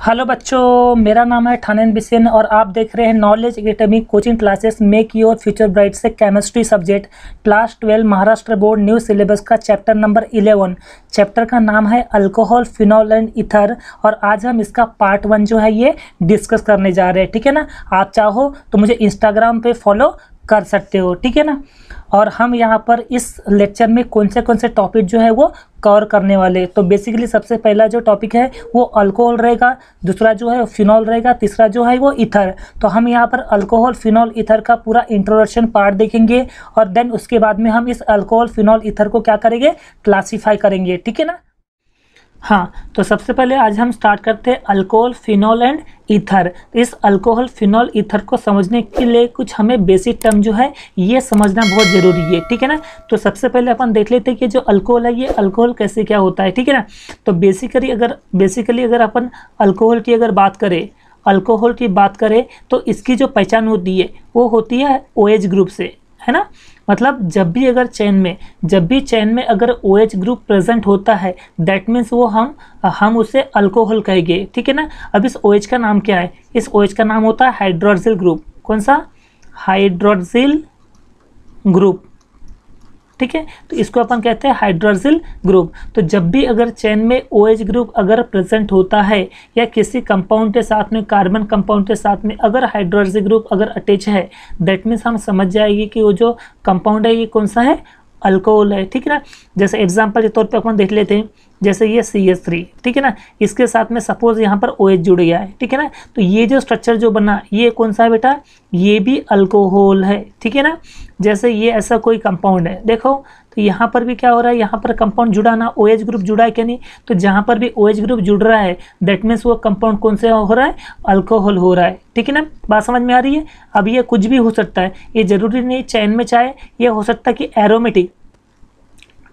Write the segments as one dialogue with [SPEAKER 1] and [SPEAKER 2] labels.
[SPEAKER 1] Hello बच्चों, मेरा नाम है ठानेन बिसेन और आप देख रहे हैं knowledge academy coaching classes make your future bright से chemistry subject class 12 Maharashtra board new syllabus का चैप्टर नंबर 11। चैप्टर का नाम है अल्कोहल, फिनॉल एंड ईथर और आज हम इसका पार्ट 1 जो है ये डिस्कस करने जा रहे हैं। ठीक है ना। आप चाहो तो मुझे इंस्टाग्राम पे फॉलो कर सकते हो, ठीक है ना। और हम यहाँ पर इस लेक्चर में कौन से टॉपिक जो है वो कवर करने वाले। तो बेसिकली सबसे पहला जो टॉपिक है वो अल्कोहल रहेगा, दूसरा जो है फिनॉल रहेगा, तीसरा जो है वो ईथर। तो हम यहाँ पर अल्कोहल, फिनॉल, ईथर का पूरा इंट्रोडक्शन पार्ट देखेंगे और देन उसके बाद में हम इस अल्कोहल, फिनॉल, ईथर को क्या करेंगे, क्लासीफाई करेंगे। ठीक है ना। हाँ, तो सबसे पहले आज हम स्टार्ट करते हैं अल्कोहल, फिनॉल एंड ईथर। इस अल्कोहल, फिनॉल, ईथर को समझने के लिए कुछ हमें बेसिक टर्म जो है ये समझना बहुत ज़रूरी है। ठीक है ना। तो सबसे पहले अपन देख लेते हैं कि जो अल्कोहल है ये अल्कोहल कैसे क्या होता है। ठीक है ना। तो बेसिकली अगर अपन अल्कोहल की अल्कोहल की बात करें तो इसकी जो पहचान होती है वो होती है OH ग्रुप से, है ना। मतलब जब भी चेन में अगर OH ग्रुप प्रेजेंट होता है दैट मीन्स वो हम उसे अल्कोहल कहेंगे। ठीक है ना। अब इस OH का नाम क्या है, इस OH का नाम होता है हाइड्रोक्सिल ग्रुप। कौन सा? Hydroxyl group. ठीक है। तो इसको अपन कहते हैं हाइड्रोक्सिल ग्रुप। तो जब भी अगर चेन में OH ग्रुप अगर प्रेजेंट होता है या किसी कंपाउंड के साथ में, कार्बन कंपाउंड के साथ में अगर हाइड्रोक्सिल ग्रुप अगर अटैच है दैट मीन्स हम समझ जाएंगे कि वो जो कंपाउंड है ये कौन सा है, अल्कोहल है। ठीक है ना। जैसे एग्जांपल के तौर पे अपन देख लेते हैं, जैसे ये CH3, ठीक है ना, इसके साथ में सपोज यहाँ पर OH जुड़ गया है। ठीक है ना। तो ये जो स्ट्रक्चर जो बना ये कौन सा है बेटा, ये भी अल्कोहल है। ठीक है ना। जैसे ये ऐसा कोई कंपाउंड है, देखो तो यहाँ पर भी क्या हो रहा है, यहाँ पर कंपाउंड जुड़ा ना, OH ग्रुप जुड़ा है क्या नहीं। तो जहाँ पर भी OH ग्रुप जुड़ रहा है दैट मीन्स वो कंपाउंड कौन से हो रहा है, अल्कोहल हो रहा है। ठीक है ना। बात समझ में आ रही है। अब ये कुछ भी हो सकता है, ये जरूरी नहीं चैन में चाहे, ये हो सकता है कि एरोमेटिक,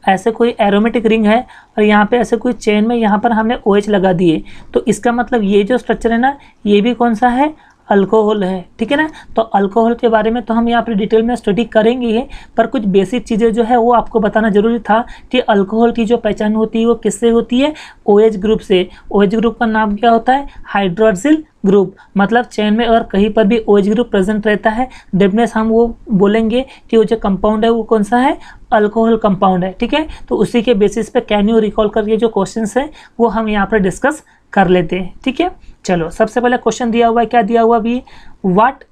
[SPEAKER 1] ऐसे कोई एरोमेटिक रिंग है और यहाँ पे ऐसे कोई चेन में यहाँ पर हमने OH लगा दिए तो इसका मतलब ये जो स्ट्रक्चर है ना ये भी कौन सा है, अल्कोहल है। ठीक है ना। तो अल्कोहल के बारे में तो हम यहाँ पर डिटेल में स्टडी करेंगे ही, पर कुछ बेसिक चीज़ें जो है वो आपको बताना जरूरी था कि अल्कोहल की जो पहचान होती है वो किससे होती है, OH ग्रुप से। OH ग्रुप का नाम क्या होता है, हाइड्रोक्सिल ग्रुप। मतलब चेन में अगर कहीं पर भी OH ग्रुप प्रेजेंट रहता है दैट मीन्स हम वो बोलेंगे कि वो जो कंपाउंड है वो कौन सा है, अल्कोहल कंपाउंड है। ठीक है। तो उसी के बेसिस पे कैन यू रिकॉल करके जो क्वेश्चंस है वो हम यहाँ पर डिस्कस कर लेते हैं। ठीक है। चलो सबसे पहले क्वेश्चन दिया हुआ है, क्या दिया हुआ अभी, what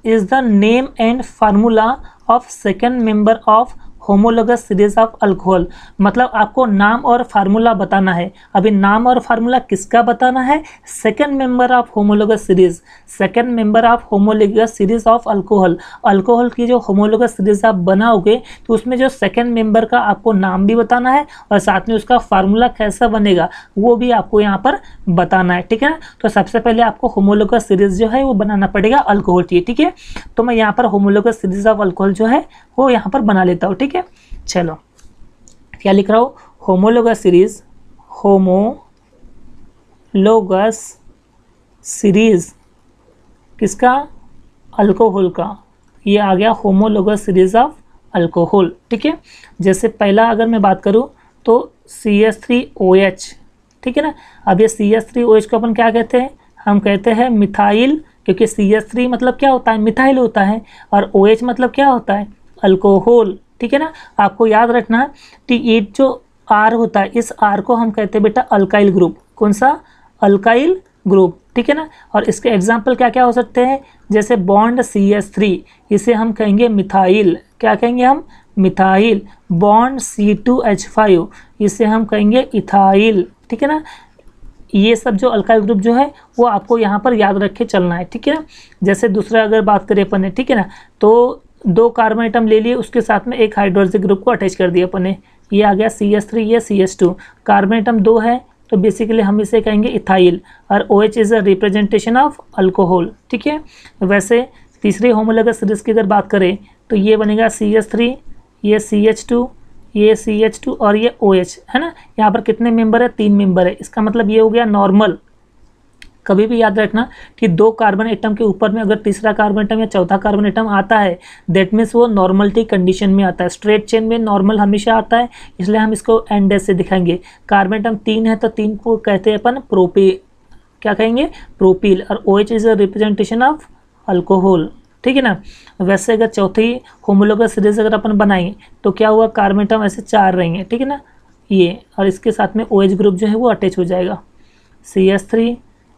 [SPEAKER 1] is the name and formula of second member of homologous series of alcohol. मतलब आपको नाम और फार्मूला बताना है। अभी नाम और फार्मूला किसका बताना है, second member of homologous series of alcohol. Alcohol की जो होमोलोगस सीरीज आप बनाओगे तो उसमें जो सेकंड मेंबर का आपको नाम भी बताना है और साथ में उसका फार्मूला कैसा बनेगा वो भी आपको यहाँ पर बताना है। ठीक है। तो सबसे पहले आपको होमोलोगस सीरीज जो है वो बनाना पड़ेगा अल्कोहल की। ठीक है। तो मैं यहाँ पर होमोलोगस सीरीज ऑफ अल्कोहल जो है वो यहाँ पर बना लेता हूँ। ठीक है। चलो क्या लिख रहा हूँ, होमोलोगस सीरीज किसका, अल्कोहल का। ये आ गया होमोलोगस सीरीज ऑफ अल्कोहल। ठीक है। जैसे पहला अगर मैं बात करूँ तो CH3OH। ठीक है ना। अब ये CH3OH को अपन क्या कहते हैं, हम कहते हैं मिथाइल, क्योंकि CH3 मतलब क्या होता है, मिथाइल होता है और OH मतलब क्या होता है, अल्कोहल। ठीक है ना। आपको याद रखना कि ये जो R होता है इस R को हम कहते हैं बेटा अल्काइल ग्रुप। कौन सा, अल्काइल ग्रुप। ठीक है ना। और इसके एग्जाम्पल क्या क्या हो सकते हैं, जैसे बॉन्ड CH3 इसे हम कहेंगे मिथाइल, क्या कहेंगे हम, मिथाइल। बॉन्ड C2H5 इसे हम कहेंगे इथाइल। ठीक है ना। ये सब जो अल्काइल ग्रुप जो है वो आपको यहाँ पर याद रख के चलना है। ठीक है ना। जैसे दूसरा अगर बात करें अपन ने, ठीक है ना, तो 2 कार्बन आइटम ले लिए, उसके साथ में एक हाइड्रोक्सिल ग्रुप को अटैच कर दिया अपन ने, ये आ गया CH3, ये CH2। कार्बन आइटम 2 है तो बेसिकली हम इसे कहेंगे इथाइल और OH is a representation of alcohol. ठीक है। वैसे तीसरी होमोलोगस सीरीज की अगर बात करें तो ये बनेगा CH3, ये CH2, ये CH2 और ये OH, है ना। यहाँ पर कितने मेंबर है, 3 मेंबर है। इसका मतलब ये हो गया नॉर्मल। कभी भी याद रखना कि 2 कार्बन एटम के ऊपर में अगर तीसरा कार्बन एटम या चौथा कार्बन एटम आता है दैट मीन्स वो नॉर्मलिटी कंडीशन में आता है। स्ट्रेट चेन में नॉर्मल हमेशा आता है, इसलिए हम इसको एंड से दिखाएंगे। कार्बन एटम 3 है तो 3 को कहते हैं अपन क्या कहेंगे, प्रोपिल, और OH is a representation of alcohol, ठीक है ना। वैसे अगर चौथी होमोलोगस सीरीज अगर अपन बनाएं तो क्या हुआ, कार्बन एटम ऐसे 4 रहेंगे, ठीक है ना, ये, और इसके साथ में OH ग्रुप जो है वो अटैच हो जाएगा, CH3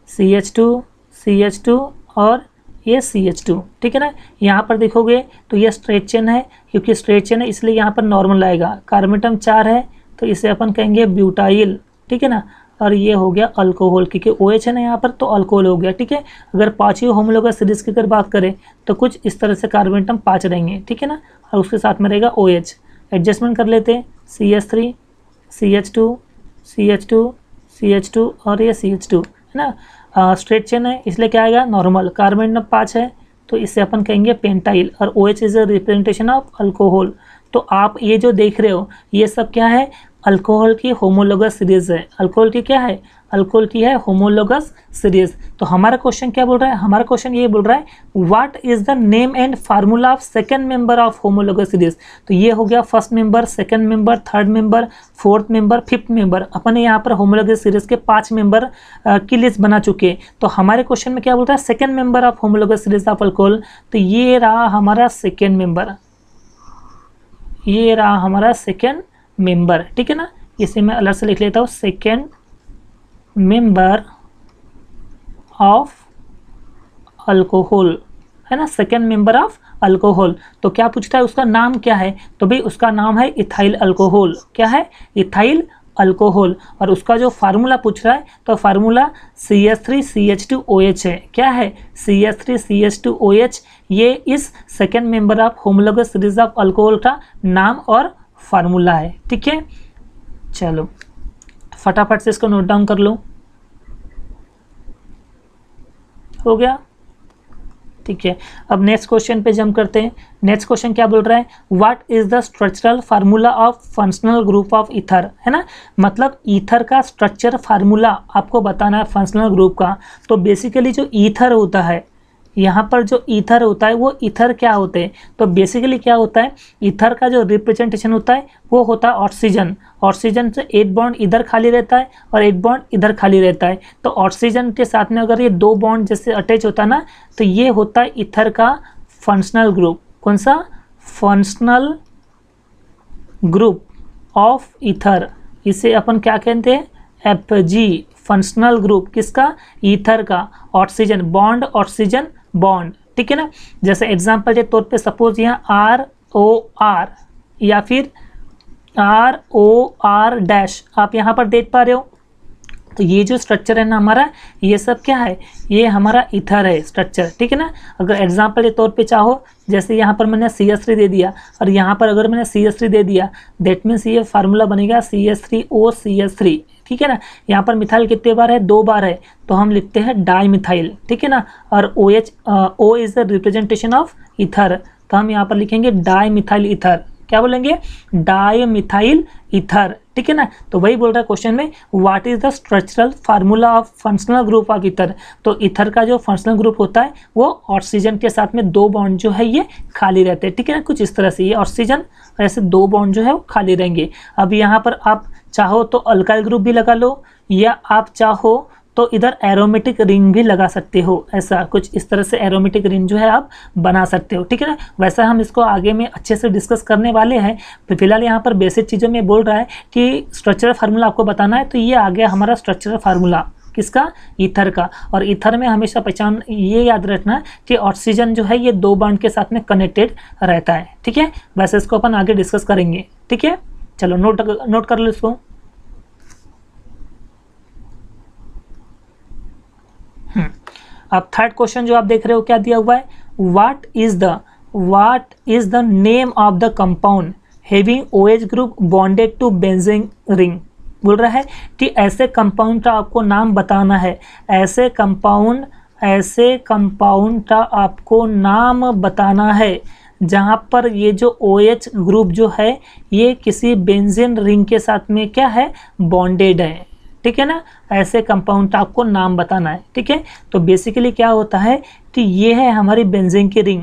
[SPEAKER 1] CH2 CH2 और ये CH2, ठीक है ना। यहाँ पर देखोगे तो ये स्ट्रेट चेन है, क्योंकि स्ट्रेट चेन है इसलिए यहाँ पर नॉर्मल आएगा। कार्बन एटम 4 है तो इसे अपन कहेंगे ब्यूटाइल, ठीक है ना, और ये हो गया अल्कोहल, क्योंकि OH है ना यहाँ पर तो अल्कोहल हो गया, ठीक है। अगर 5 ही होमोलोगस सीरीज की अगर बात करें तो कुछ इस तरह से कार्बन एटम 5 रहेंगे, ठीक है ना, और उसके साथ में रहेगा OH। एडजस्टमेंट कर लेते हैं, CH3 CH2 CH2 CH2 और ये CH2 है ना। स्ट्रेट चेन है इसलिए क्या आएगा, नॉर्मल। कार्बन एटम 5 है तो इसे अपन कहेंगे पेंटाइल, और OH is a representation of alcohol. तो आप ये जो देख रहे हो ये सब क्या है, अल्कोहल की होमोलोगस सीरीज है। अल्कोहल की क्या है, अल्कोहल की है होमोलोगस सीरीज। तो हमारा क्वेश्चन क्या बोल रहा है, हमारा क्वेश्चन ये बोल रहा है what is the name and formula of second member of homologous series. तो ये हो गया first member, second member, third member, fourth member, fifth member. अपन यहाँ पर होमोलोगस सीरीज के 5 मेंबर की लिस्ट बना चुके हैं। तो हमारे क्वेश्चन में क्या बोल रहा है, second member of homologous series of alcohol. तो ये रहा हमारा सेकेंड मेंबर, ये रहा हमारा सेकेंड मेंबर, ठीक है ना। इसे मैं अलग से लिख लेता हूँ, सेकेंड मेंबर ऑफ अल्कोहल, है ना, सेकेंड मेंबर ऑफ अल्कोहल। तो क्या पूछता है, उसका नाम क्या है, तो भाई उसका नाम है इथाइल अल्कोहल। क्या है, इथाइल अल्कोहल। और उसका जो फार्मूला पूछ रहा है तो फार्मूला CH3CH2OH है। क्या है, CH3CH2OH। ये इस second member of homologous series of alcohol का नाम और फार्मूला है, ठीक है। चलो फटाफट से इसको नोट डाउन कर लो, हो गया, ठीक है। अब नेक्स्ट क्वेश्चन पे जंप करते हैं। नेक्स्ट क्वेश्चन क्या बोल रहा है, what is the structural formula of functional group of ether, है ना। मतलब ईथर का स्ट्रक्चर फार्मूला आपको बताना है फंक्शनल ग्रुप का। तो बेसिकली जो ईथर होता है, यहाँ पर जो ईथर होता है वो ईथर क्या होते हैं, तो बेसिकली क्या होता है, ईथर का जो रिप्रेजेंटेशन होता है वो होता है ऑक्सीजन। ऑक्सीजन से 8 बॉन्ड इधर खाली रहता है और 8 बॉन्ड इधर खाली रहता है। तो ऑक्सीजन के साथ में अगर ये 2 बॉन्ड जैसे अटैच होता है ना, तो ये होता है ईथर का फंक्शनल ग्रुप। कौन सा, फंक्शनल ग्रुप ऑफ ईथर। इसे अपन क्या कहते हैं, FG, फंक्शनल ग्रुप किसका, ईथर का। ऑक्सीजन बॉन्ड, ऑक्सीजन बॉन्ड, ठीक है ना। जैसे एग्जांपल के तौर पे सपोज यहाँ ROR या फिर ROR' आप यहाँ पर देख पा रहे हो। तो ये जो स्ट्रक्चर है ना हमारा, ये सब क्या है, ये हमारा ईथर है स्ट्रक्चर, ठीक है ना। अगर एग्जांपल के तौर पे चाहो, जैसे यहाँ पर मैंने CH3 दे दिया और यहाँ पर अगर मैंने CH3 दे दिया, दैट मीन्स ये फार्मूला बनेगा CH3OCH3, ठीक है ना। यहाँ पर मिथाइल कितने बार है, 2 बार है, तो हम लिखते हैं डाई मिथाइल, ठीक है ना। और O is the representation of ether, तो हम यहाँ पर लिखेंगे डाई मिथाइल ईथर। क्या बोलेंगे, डाई मिथाइल ईथर, ठीक है ना। तो वही बोल रहा है क्वेश्चन में, what is the structural formula of functional group of ether. तो ईथर का जो फंक्शनल ग्रुप होता है वो ऑक्सीजन के साथ में 2 बॉन्ड जो है ये खाली रहते हैं, ठीक है ना। कुछ इस तरह से ये ऑक्सीजन और ऐसे 2 बॉन्ड जो है वो खाली रहेंगे। अब यहाँ पर आप चाहो तो अल्काइल ग्रुप भी लगा लो, या आप चाहो तो इधर एरोमेटिक रिंग भी लगा सकते हो। ऐसा कुछ इस तरह से एरोमेटिक रिंग जो है आप बना सकते हो, ठीक है ना। वैसा हम इसको आगे में अच्छे से डिस्कस करने वाले हैं। फिलहाल यहाँ पर बेसिक चीज़ों में बोल रहा है कि स्ट्रक्चरल फार्मूला आपको बताना है। तो ये आ गया हमारा स्ट्रक्चरल फार्मूला किसका, ईथर का। और ईथर में हमेशा पहचान ये याद रखना कि ऑक्सीजन जो है ये 2 बॉन्ड के साथ में कनेक्टेड रहता है, ठीक है। वैसे इसको अपन आगे डिस्कस करेंगे, ठीक है। चलो नोट कर लो इसको। अब थर्ड क्वेश्चन जो आप देख रहे हो क्या दिया हुआ है, what is the name of the compound having OH group bonded to benzene ring. बोल रहा है कि ऐसे कंपाउंड का आपको नाम बताना है, ऐसे कंपाउंड का आपको नाम बताना है जहाँ पर ये जो OH ग्रुप जो है ये किसी बेंजीन रिंग के साथ में क्या है, बॉन्डेड है, ठीक है ना। ऐसे कंपाउंड का आपको नाम बताना है, ठीक है। तो बेसिकली क्या होता है कि ये है हमारी बेंजीन की रिंग,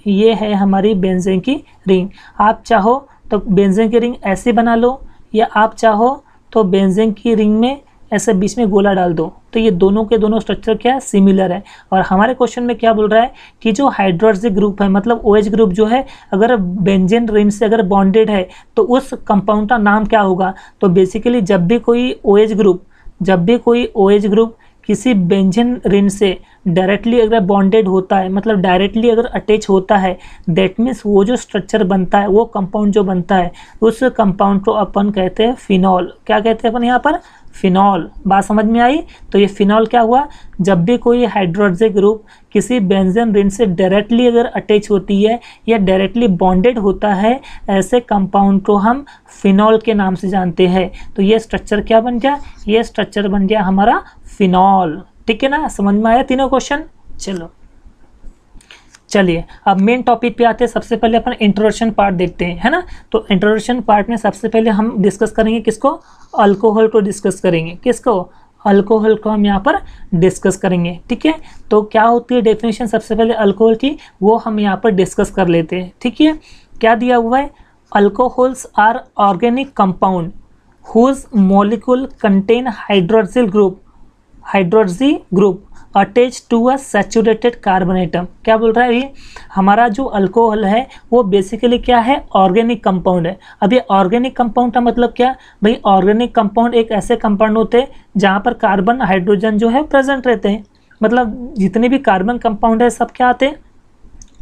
[SPEAKER 1] ये है हमारी बेंजीन की रिंग। आप चाहो तो बेंजीन की रिंग ऐसे बना लो, या आप चाहो तो बेंजीन की रिंग में ऐसे बीच में गोला डाल दो, तो ये दोनों के दोनों स्ट्रक्चर क्या है, सिमिलर है। और हमारे क्वेश्चन में क्या बोल रहा है कि जो हाइड्रोक्सी ग्रुप है, मतलब OH ग्रुप जो है, अगर बेंजीन रिंग से अगर बॉन्डेड है तो उस कंपाउंड का नाम क्या होगा। तो बेसिकली जब भी कोई OH ग्रुप किसी बेंजीन रिंग से डायरेक्टली अगर बॉन्डेड होता है, मतलब डायरेक्टली अगर अटैच होता है, दैट मीन्स वो जो स्ट्रक्चर बनता है, वो कंपाउंड जो बनता है, उस कंपाउंड को अपन कहते हैं फिनॉल। क्या कहते हैं अपन यहाँ पर, फिनॉल। बात समझ में आई। तो ये फिनॉल क्या हुआ, जब भी कोई हाइड्रोक्सी ग्रुप किसी बेंजीन रिंग से डायरेक्टली अगर अटैच होती है या डायरेक्टली बॉन्डेड होता है, ऐसे कंपाउंड को हम फिनॉल के नाम से जानते हैं। तो ये स्ट्रक्चर क्या बन गया, ये स्ट्रक्चर बन गया हमारा फिनॉल। ठीक है ना, समझ में आया तीनों क्वेश्चन। चलो चलिए अब मेन टॉपिक पे आते हैं। सबसे पहले अपन इंट्रोडक्शन पार्ट देखते हैं, है ना। तो इंट्रोडक्शन पार्ट में सबसे पहले हम डिस्कस करेंगे किसको, अल्कोहल को डिस्कस करेंगे। किसको, अल्कोहल को हम यहाँ पर डिस्कस करेंगे। ठीक है, तो क्या होती है डेफिनेशन सबसे पहले अल्कोहल की, वो हम यहाँ पर डिस्कस कर लेते हैं। ठीक है, क्या दिया हुआ है, alcohols are organic compound whose molecule contain hydroxyl group attach to a saturated carbon atom. क्या बोल रहा है ये, हमारा जो अल्कोहल है वो बेसिकली क्या है, ऑर्गेनिक कंपाउंड है। अब ये ऑर्गेनिक कंपाउंड का मतलब क्या भाई, ऑर्गेनिक कंपाउंड एक ऐसे कंपाउंड होते हैं जहाँ पर कार्बन हाइड्रोजन जो है प्रेजेंट रहते हैं। मतलब जितने भी कार्बन कंपाउंड है सब क्या आते हैं,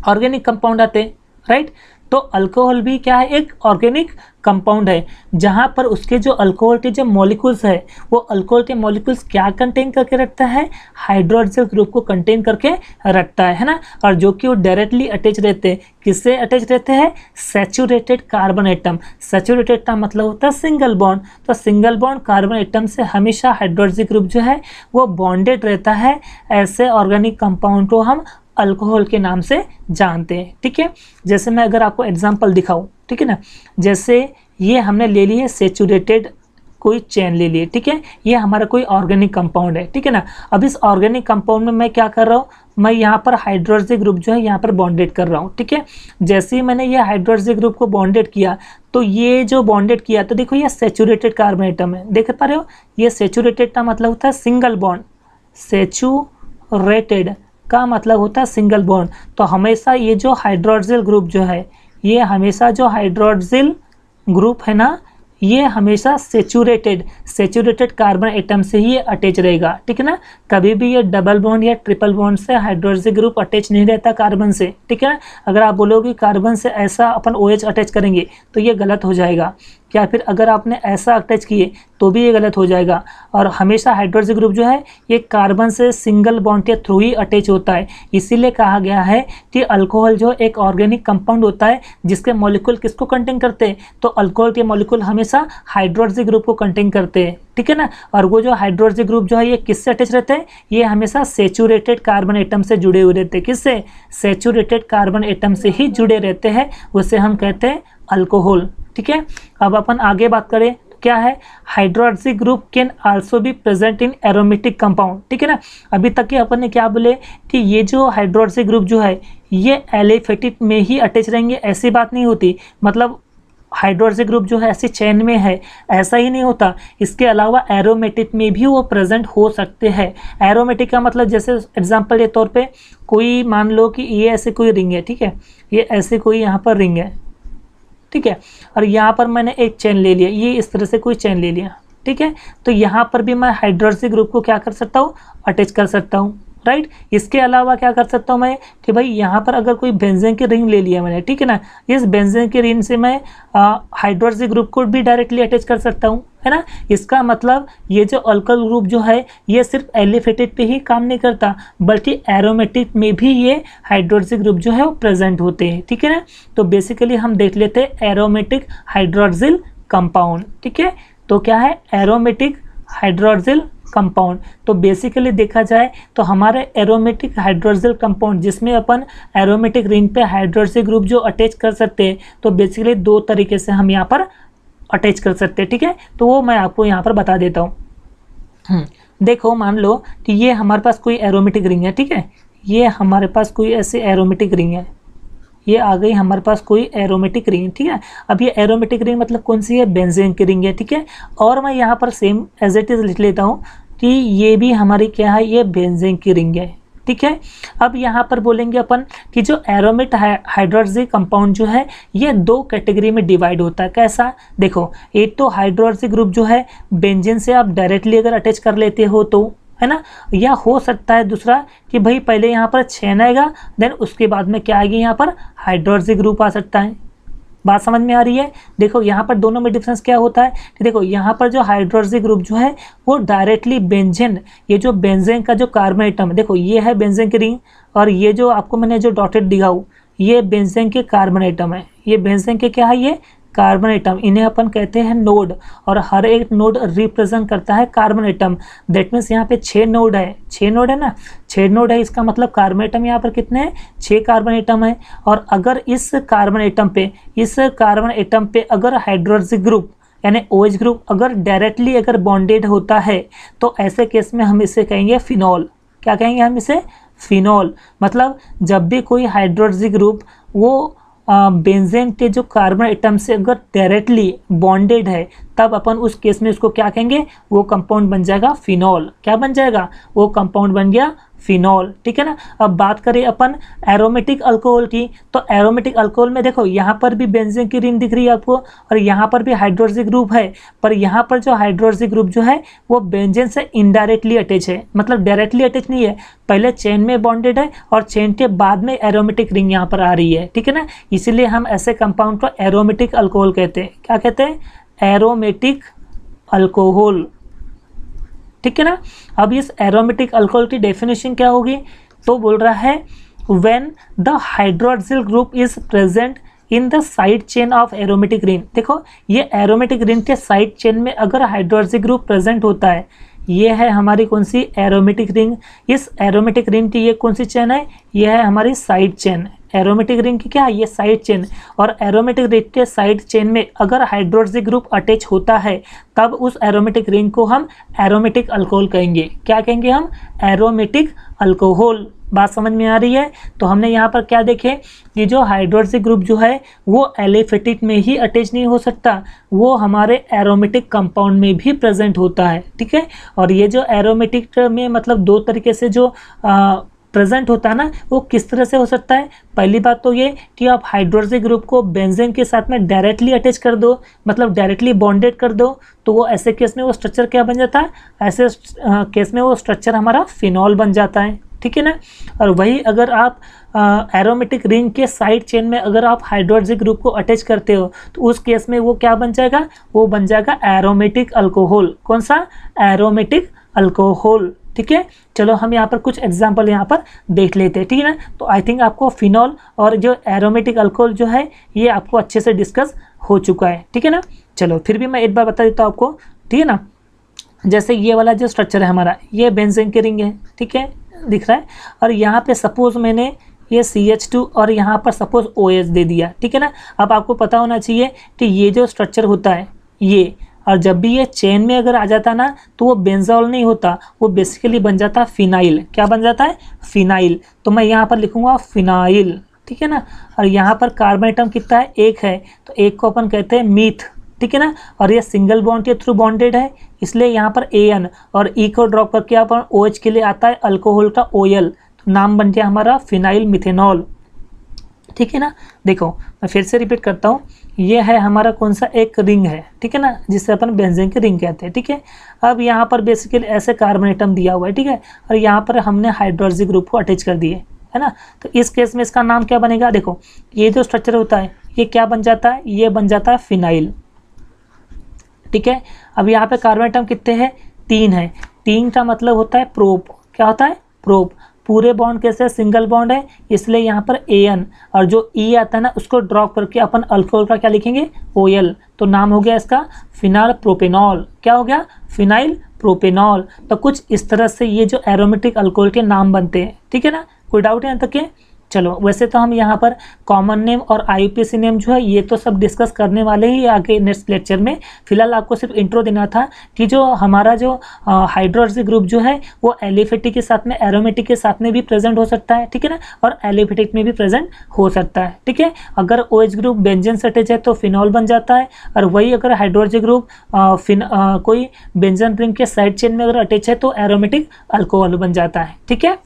[SPEAKER 1] ऑर्गेनिक कंपाउंड आते हैं, राइट। तो अल्कोहल भी क्या है, एक ऑर्गेनिक कंपाउंड है, जहाँ पर उसके जो अल्कोहल के जो मॉलिक्यूल्स है, वो अल्कोहल के मॉलिक्यूल्स क्या कंटेन करके रखता है, हाइड्रोक्सिल ग्रुप को कंटेन करके रखता है ना। और जो कि वो डायरेक्टली अटैच रहते हैं, किससे अटैच रहते हैं, सैचुरेटेड कार्बन एटम। सैचुरेटेड का मतलब होता है सिंगल बॉन्ड। तो सिंगल बॉन्ड कार्बन एटम से हमेशा हाइड्रोक्सिल ग्रुप जो है वो बॉन्डेड रहता है। ऐसे ऑर्गेनिक कंपाउंड को हम अल्कोहल के नाम से जानते हैं। ठीक है, जैसे मैं अगर आपको एग्जांपल दिखाऊं, ठीक है ना, जैसे ये हमने ले ली है सेचुरेटेड कोई चेन ले लिए, ठीक है, ये हमारा कोई ऑर्गेनिक कंपाउंड है। ठीक है ना, अब इस ऑर्गेनिक कंपाउंड में मैं क्या कर रहा हूँ, मैं यहाँ पर हाइड्रोक्सिल ग्रुप जो है यहाँ पर बॉन्डेड कर रहा हूँ। ठीक है, जैसे ही मैंने ये हाइड्रोक्सिल ग्रुप को बॉन्डेड किया, तो ये जो बॉन्डेड किया, तो देखो ये सेचुरेटेड कार्बन एटम है, देख पा रहे हो, ये सेचुरेटेड का मतलब होता है सिंगल बॉन्ड, सेचुरेटेड का मतलब होता है सिंगल बॉन्ड। तो हमेशा ये जो हाइड्रोक्सिल ग्रुप जो है, ये हमेशा जो हाइड्रोक्सिल ग्रुप है ना, ये हमेशा सेचुरेटेड कार्बन एटम से ही अटैच रहेगा। ठीक है ना, कभी भी ये डबल बॉन्ड या ट्रिपल बॉन्ड से हाइड्रोक्सिल ग्रुप अटैच नहीं रहता कार्बन से। ठीक है ना, अगर आप बोलोगे कार्बन से ऐसा अपन OH अटैच करेंगे तो ये गलत हो जाएगा, या फिर अगर आपने ऐसा अटैच किए तो भी ये गलत हो जाएगा। और हमेशा हाइड्रोक्सिल ग्रुप जो है ये कार्बन से सिंगल बॉन्ड के थ्रू ही अटैच होता है। इसीलिए कहा गया है कि अल्कोहल जो एक ऑर्गेनिक कंपाउंड होता है जिसके मॉलिक्यूल किसको कंटेन करते हैं, तो अल्कोहल के मॉलिक्यूल हमेशा हाइड्रोक्सिल ग्रुप को कंटेन करते हैं। ठीक है ना, और वो जो हाइड्रोक्सिल ग्रुप जो है ये किससे अटैच रहते हैं, ये हमेशा सेचुरेटेड कार्बन एटम से जुड़े हुए रहते हैं। किससे, सेचुरेटेड कार्बन एटम से ही जुड़े रहते हैं, उसे हम कहते हैं अल्कोहल। ठीक है, अब अपन आगे बात करें तो क्या है, hydroxyl group can also be present in aromatic compound. ठीक है ना, अभी तक के अपन ने क्या बोले कि ये जो हाइड्रोक्सिल ग्रुप जो है ये एलिफेटिक में ही अटैच रहेंगे, ऐसी बात नहीं होती। मतलब हाइड्रोक्सिल ग्रुप जो है ऐसी चेन में है, ऐसा ही नहीं होता। इसके अलावा एरोमेटिक में भी वो प्रेजेंट हो सकते हैं। एरोमेटिक का मतलब जैसे एग्जांपल के तौर पे कोई मान लो कि ये ऐसे कोई रिंग है, ठीक है, ये ऐसे कोई यहाँ पर रिंग है, ठीक है, और यहाँ पर मैंने एक चेन ले लिया, ये इस तरह से कोई चेन ले लिया, ठीक है, तो यहाँ पर भी मैं हाइड्रोक्सिल ग्रुप को क्या कर सकता हूँ, अटैच कर सकता हूँ, राइट। इसके अलावा क्या कर सकता हूँ मैं कि भाई यहाँ पर अगर कोई बेंजीन की रिंग ले लिया मैंने, ठीक है ना, इस बेंजीन की रिंग से मैं हाइड्रोक्सिल ग्रुप को भी डायरेक्टली अटैच कर सकता हूँ, है ना। इसका मतलब ये जो अल्कोहल ग्रुप जो है ये सिर्फ एलिफेटिक पे ही काम नहीं करता, बल्कि एरोमेटिक में भी ये हाइड्रोक्सिल ग्रुप जो है वो प्रेजेंट होते हैं। ठीक है ना, तो बेसिकली हम देख लेते हैं एरोमेटिक हाइड्रोक्सिल कंपाउंड। ठीक है, तो क्या है एरोमेटिक हाइड्रोक्सिल कंपाउंड। तो बेसिकली देखा जाए तो हमारे एरोमेटिक हाइड्रोक्सिल कंपाउंड जिसमें अपन एरोमेटिक रिंग पे हाइड्रोक्सिल ग्रुप जो अटैच कर सकते हैं, तो बेसिकली दो तरीके से हम यहाँ पर अटैच कर सकते हैं। ठीक है, तो वो मैं आपको यहाँ पर बता देता हूँ। देखो मान लो कि ये हमारे पास कोई एरोमेटिक रिंग है, ठीक है, ये हमारे पास कोई ऐसी एरोमेटिक रिंग है, ये आ गई हमारे पास कोई एरोमेटिक रिंग, ठीक है। अब ये एरोमेटिक रिंग मतलब कौन सी है, बेंजीन की रिंग है, ठीक है। और मैं यहाँ पर सेम एज इट इज लिख लेता हूँ कि ये भी हमारी क्या है, ये बेंजीन की रिंग है, ठीक है। अब यहाँ पर बोलेंगे अपन कि जो एरोमेट हाइड्रोक्सी कंपाउंड जो है ये दो कैटेगरी में डिवाइड होता है। कैसा, देखो एक तो हाइड्रोक्सी ग्रुप जो है बेंजीन से आप डायरेक्टली अगर अटैच कर लेते हो तो, है ना, या हो सकता है दूसरा कि भाई पहले यहाँ पर चेन आएगा देन उसके बाद में क्या आएगी, यहाँ पर हाइड्रोक्सी ग्रुप आ सकता है। बात समझ में आ रही है। देखो यहाँ पर दोनों में डिफरेंस क्या होता है कि देखो यहाँ पर जो हाइड्रोक्सी ग्रुप जो है वो डायरेक्टली बेंजीन, ये जो बेंजीन का जो कार्बन एटम है, देखो ये है बेंजीन की रिंग और ये जो आपको मैंने जो डॉटेड दिखाऊं ये बेंजीन के कार्बन एटम है, ये बेंजीन के क्या है, ये कार्बन एटम, इन्हें अपन कहते हैं नोड और हर एक नोड रिप्रेजेंट करता है कार्बन एटम। दैट मीन्स यहाँ पे 6 नोड है, 6 नोड है ना, 6 नोड है, इसका मतलब कार्बन एटम यहाँ पर कितने हैं, 6 कार्बन एटम है। और अगर इस कार्बन एटम पे अगर हाइड्रोक्सी ग्रुप यानी OH ग्रुप अगर डायरेक्टली अगर बॉन्डेड होता है तो ऐसे केस में हम इसे कहेंगे फिनॉल। क्या कहेंगे हम इसे, फिनॉल। मतलब जब भी कोई हाइड्रोक्सी ग्रुप वो बेंजीन के जो कार्बन एटम से अगर डायरेक्टली बॉन्डेड है तब अपन उस केस में उसको क्या कहेंगे, वो कंपाउंड बन जाएगा फिनॉल। क्या बन जाएगा, वो कंपाउंड बन गया फिनॉल, ठीक है ना। अब बात करें अपन एरोमेटिक अल्कोहल की, तो एरोमेटिक अल्कोहल में देखो यहाँ पर भी बेंजीन की रिंग दिख रही है आपको और यहाँ पर भी हाइड्रोक्सी ग्रुप है, पर यहाँ पर जो हाइड्रोक्सी ग्रुप जो है वो बेंजीन से इनडायरेक्टली अटैच है, मतलब डायरेक्टली अटैच नहीं है, पहले चेन में बॉन्डेड है और चेन के बाद में एरोमेटिक रिंग यहाँ पर आ रही है, ठीक है ना। इसीलिए हम ऐसे कंपाउंड को एरोमेटिक अल्कोहल कहते हैं। क्या कहते हैं, एरोमेटिक अल्कोहल, ठीक है ना। अब इस एरोमेटिक अल्कोहल की डेफिनेशन क्या होगी, तो बोल रहा है when the hydroxyl group is present in the side chain of aromatic ring. देखो ये एरोमेटिक रिंग के साइड चेन में अगर हाइड्रोक्सी ग्रुप प्रेजेंट होता है, ये है हमारी कौन सी, एरोमेटिक रिंग। इस एरोमेटिक रिंग की ये कौन सी चेन है, ये है हमारी साइड चेन। एरोमेटिक रिंग की क्या है, ये साइड चेन। और एरोमेटिक रिंग के साइड चेन में अगर हाइड्रोक्सी ग्रुप अटैच होता है तब उस एरोमेटिक रिंग को हम एरोमेटिक अल्कोहल कहेंगे। क्या कहेंगे हम, एरोमेटिक अल्कोहल। बात समझ में आ रही है। तो हमने यहाँ पर क्या देखे कि जो हाइड्रोक्सी ग्रुप जो है वो एलिफेटिक में ही अटैच नहीं हो सकता, वो हमारे एरोमेटिक कंपाउंड में भी प्रेजेंट होता है, ठीक है। और ये जो एरोमेटिक में मतलब दो तरीके से जो प्रेजेंट होता है ना, वो किस तरह से हो सकता है। पहली बात तो ये कि आप हाइड्रोक्सी ग्रुप को बेंजीन के साथ में डायरेक्टली अटैच कर दो, मतलब डायरेक्टली बॉन्डेड कर दो, तो वो ऐसे केस में वो स्ट्रक्चर क्या बन जाता है, ऐसे केस में वो स्ट्रक्चर हमारा फिनॉल बन जाता है, ठीक है ना। और वही अगर आप एरोमेटिक रिंग के साइड चेन में अगर आप हाइड्रोक्सी ग्रुप को अटैच करते हो तो उस केस में वो क्या बन जाएगा, वो बन जाएगा एरोमेटिक अल्कोहल। कौन सा, एरोमेटिक अल्कोहल, ठीक है। चलो हम यहाँ पर कुछ एग्जांपल यहाँ पर देख लेते हैं, ठीक है ना। तो आई थिंक आपको फिनॉल और जो एरोमेटिक अल्कोहल जो है ये आपको अच्छे से डिस्कस हो चुका है, ठीक है ना। चलो फिर भी मैं एक बार बता देता हूँ आपको, ठीक है ना। जैसे ये वाला जो स्ट्रक्चर है हमारा, ये बेंजीन की रिंग है, ठीक है, दिख रहा है। और यहाँ पे सपोज मैंने ये CH2 और यहाँ पर सपोज OH दे दिया, ठीक है ना। अब आपको पता होना चाहिए कि ये जो स्ट्रक्चर होता है ये, और जब भी ये चेन में अगर आ जाता ना तो वो बेंजोल नहीं होता, वो बेसिकली बन जाता है फिनाइल। क्या बन जाता है, फिनाइल। तो मैं यहाँ पर लिखूँगा फिनाइल, ठीक है ना। और यहाँ पर कार्बन एटम कितना है, एक है, तो एक को अपन कहते हैं मीथ, ठीक है ना। और ये सिंगल बॉन्ड के थ्रू बॉन्डेड है इसलिए यहाँ पर AN और E को ड्रॉप करके अपन OH के लिए आता है अल्कोहल का OL, तो नाम बन गया हमारा फिनाइल मिथेनॉल, ठीक है ना। देखो मैं फिर से रिपीट करता हूँ, ये है हमारा कौन सा, एक रिंग है, ठीक है ना, जिससे अपन बेंजीन की रिंग कहते हैं, ठीक है। अब यहाँ पर बेसिकली ऐसे कार्बन एटम दिया हुआ है, ठीक है, और यहाँ पर हमने हाइड्रोक्सी ग्रुप को अटैच कर दिए, है ना। तो इस केस में इसका नाम क्या बनेगा, देखो ये जो स्ट्रक्चर होता है ये क्या बन जाता है, ये बन जाता है फिनाइल, ठीक है। अब यहाँ पे कार्बन एटम कितने हैं, 3 है। 3 का मतलब होता है प्रोप। क्या होता है, प्रोप। पूरे बॉन्ड कैसे, सिंगल बॉन्ड है इसलिए यहाँ पर AN और जो E आता है ना उसको ड्रॉप करके अपन अल्कोहल का क्या लिखेंगे, OL, तो नाम हो गया इसका फिनाइल प्रोपेनॉल। क्या हो गया, फिनाइल प्रोपेनॉल। तो कुछ इस तरह से ये जो एरोमेटिक अल्कोहल के नाम बनते हैं, ठीक है ना। कोई डाउट है यहाँ तक के, चलो वैसे तो हम यहाँ पर कॉमन नेम और IUPAC नेम जो है ये तो सब डिस्कस करने वाले ही आगे नेक्स्ट लेक्चर में। फिलहाल आपको सिर्फ इंट्रो देना था कि जो हमारा जो हाइड्रोक्सी ग्रुप जो है वो एलिफेटिक के साथ में एरोमेटिक के साथ में भी प्रेजेंट हो सकता है, ठीक है ना, और एलिफेटिक में भी प्रेजेंट हो सकता है, ठीक है। अगर OH ग्रुप बेंजीन से अटैच है तो फिनॉल बन जाता है, और वही अगर हाइड्रोक्सी ग्रुप कोई बेंजीन रिंग के साइड चेन में अगर अटैच है तो एरोमेटिक अल्कोहल बन जाता है, ठीक है।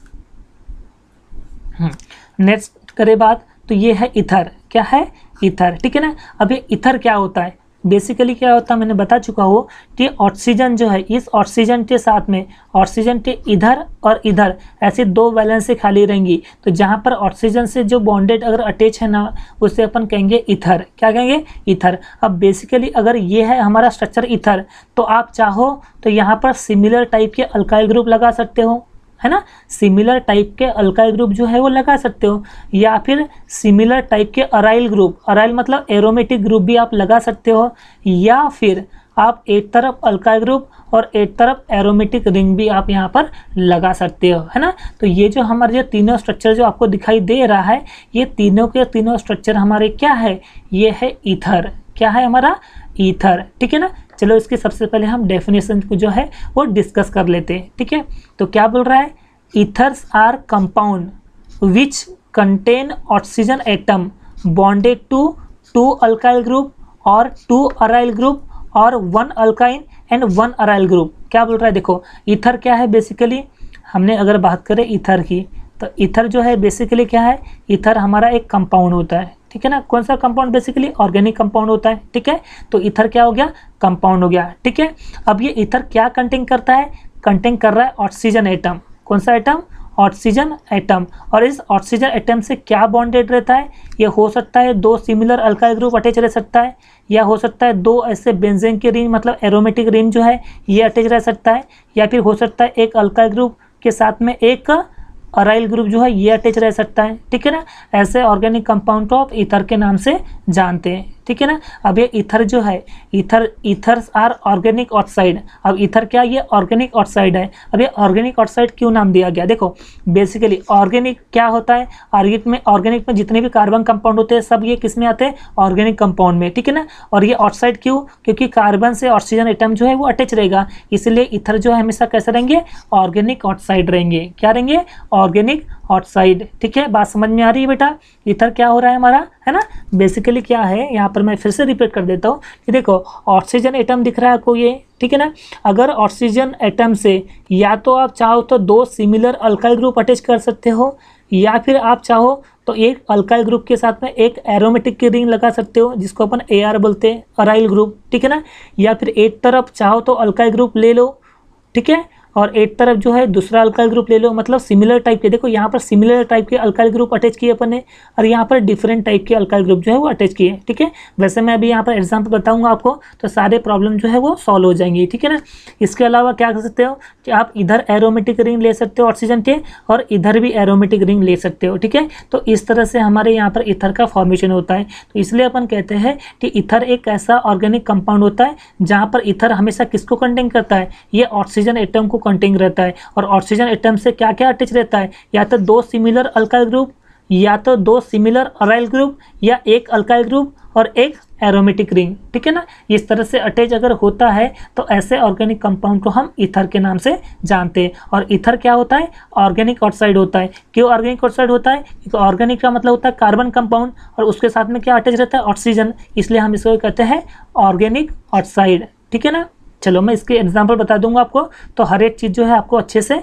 [SPEAKER 1] नेक्स्ट करें बात, तो ये है ईथर। क्या है? ईथर, ठीक है ना। अब ये ईथर क्या होता है? बेसिकली क्या होता है मैंने बता चुका हूँ कि ऑक्सीजन जो है, इस ऑक्सीजन के साथ में ऑक्सीजन के इधर और इधर ऐसी दो वैलेंसी खाली रहेंगी, तो जहाँ पर ऑक्सीजन से जो बॉन्डेड अगर अटैच है ना उसे अपन कहेंगे ईथर। क्या कहेंगे? ईथर। अब बेसिकली अगर ये है हमारा स्ट्रक्चर ईथर, तो आप चाहो तो यहाँ पर सिमिलर टाइप के अल्काइल ग्रुप लगा सकते हो, है ना। सिमिलर टाइप के अल्काइल ग्रुप जो है वो लगा सकते हो, या फिर सिमिलर टाइप के अराइल ग्रुप, अराइल मतलब एरोमेटिक ग्रुप भी आप लगा सकते हो, या फिर आप एक तरफ अल्काइल ग्रुप और एक तरफ एरोमेटिक रिंग भी आप यहाँ पर लगा सकते हो, है ना। तो ये जो हमारे जो तीनों स्ट्रक्चर जो आपको दिखाई दे रहा है, ये तीनों के तीनों स्ट्रक्चर हमारे क्या है? ये है ईथर। क्या है हमारा? ईथर, ठीक है ना। चलो इसके सबसे पहले हम डेफिनेशन को जो है वो डिस्कस कर लेते हैं, ठीक है। तो क्या बोल रहा है? Ethers are compound which contain oxygen atom bonded to 2 alkyl group और 2 अराइल ग्रुप और 1 अल्काइन एंड 1 अराइल ग्रुप। क्या बोल रहा है? देखो ईथर क्या है बेसिकली, हमने अगर बात करें ईथर की, तो ईथर जो है बेसिकली क्या है? ईथर हमारा एक कंपाउंड होता है, ठीक है ना। कौन सा कंपाउंड? बेसिकली ऑर्गेनिक कंपाउंड होता है, ठीक है। तो ईथर क्या हो गया? कंपाउंड हो गया, ठीक है। अब ये ईथर क्या कंटेन करता है? कंटेन कर रहा है ऑक्सीजन एटम। कौन सा एटम? Oxygen atom. और इस ऑक्सीजन एटम से क्या बॉन्डेड रहता है? ये हो सकता है 2 सिमिलर अल्काइल ग्रुप अटैच रह सकता है, या हो सकता है 2 ऐसे बेंजीन के रिंग मतलब एरोमेटिक रिंग जो है ये अटैच रह सकता है, या फिर हो सकता है एक अल्काइल ग्रुप के साथ में एक अराइल ग्रुप जो है ये अटैच रह सकता है, ठीक है ना। ऐसे ऑर्गेनिक कंपाउंड को आप ईथर के नाम से जानते हैं, ठीक है ना। अब ये ईथर जो है, ईथर्स आर ऑर्गेनिक ऑक्साइड। अब ईथर क्या? ये ऑर्गेनिक ऑक्साइड है। अब ये ऑर्गेनिक ऑक्साइड क्यों नाम दिया गया? देखो बेसिकली ऑर्गेनिक क्या होता है? ऑर्गेनिक में जितने भी कार्बन कंपाउंड होते हैं सब ये किस में आते हैं? ऑर्गेनिक कंपाउंड में, ठीक है ना। और ये ऑक्साइड क्यों? क्योंकि कार्बन से ऑक्सीजन एटम जो है वो अटैच रहेगा, इसलिए ईथर जो है हमेशा कैसे रहेंगे? ऑर्गेनिक ऑक्साइड रहेंगे। क्या रहेंगे? ऑर्गेनिक ऑक्साइड, ठीक है। बात समझ में आ रही है बेटा? ईथर क्या हो रहा है हमारा, है ना। बेसिकली क्या है, यहाँ पर मैं फिर से रिपीट कर देता हूँ कि देखो ऑक्सीजन एटम दिख रहा है आपको ये, ठीक है ना। अगर ऑक्सीजन एटम से या तो आप चाहो तो 2 सिमिलर अल्काइल ग्रुप अटैच कर सकते हो, या फिर आप चाहो तो एक अल्काइल ग्रुप के साथ में एक एरोमेटिक की रिंग लगा सकते हो जिसको अपन AR बोलते हैं, अराइल ग्रुप, ठीक है ना। या फिर एक तरफ चाहो तो अल्काइल ग्रुप ले लो, ठीक है, और एक तरफ जो है दूसरा अल्काइल ग्रुप ले लो, मतलब सिमिलर टाइप के। देखो यहाँ पर सिमिलर टाइप के अल्काइल ग्रुप अटैच किए अपन ने, और यहाँ पर डिफरेंट टाइप के अल्काइल ग्रुप जो है वो अटैच किए, ठीक है। वैसे मैं अभी यहाँ पर एग्जांपल बताऊंगा आपको, तो सारे प्रॉब्लम जो है वो सॉल्व हो जाएंगी, ठीक है ना। इसके अलावा क्या कर सकते हो कि आप इधर एरोमेटिक रिंग ले सकते हो ऑक्सीजन के, और इधर भी एरोमेटिक रिंग ले सकते हो, ठीक है। तो इस तरह से हमारे यहाँ पर ईथर का फॉर्मेशन होता है। तो इसलिए अपन कहते हैं कि ईथर एक ऐसा ऑर्गेनिक कंपाउंड होता है जहाँ पर ईथर हमेशा किसको कंटेन करता है? ये ऑक्सीजन एटम को कंटेन रहता है। और ऑक्सीजन एटम से क्या क्या अटैच रहता है? या तो 2 सिमिलर अल्काइल ग्रुप, या तो 2 सिमिलर अराइल ग्रुप, या एक अल्काइल ग्रुप और एक एरोमेटिक रिंग, ठीक है ना। इस तरह से अटैच अगर होता है तो ऐसे ऑर्गेनिक कंपाउंड को हम ईथर के नाम से जानते हैं। और ईथर क्या होता है? ऑर्गेनिक ऑक्साइड होता है। क्यों ऑर्गेनिक ऑक्साइड होता है? क्योंकि ऑर्गेनिक का मतलब होता है कार्बन कंपाउंड, और उसके साथ में क्या अटैच रहता है? ऑक्सीजन, इसलिए हम इसको कहते हैं ऑर्गेनिक ऑक्साइड, ठीक है ना। चलो मैं इसके एग्जाम्पल बता दूंगा आपको, तो हर एक चीज़ जो है आपको अच्छे से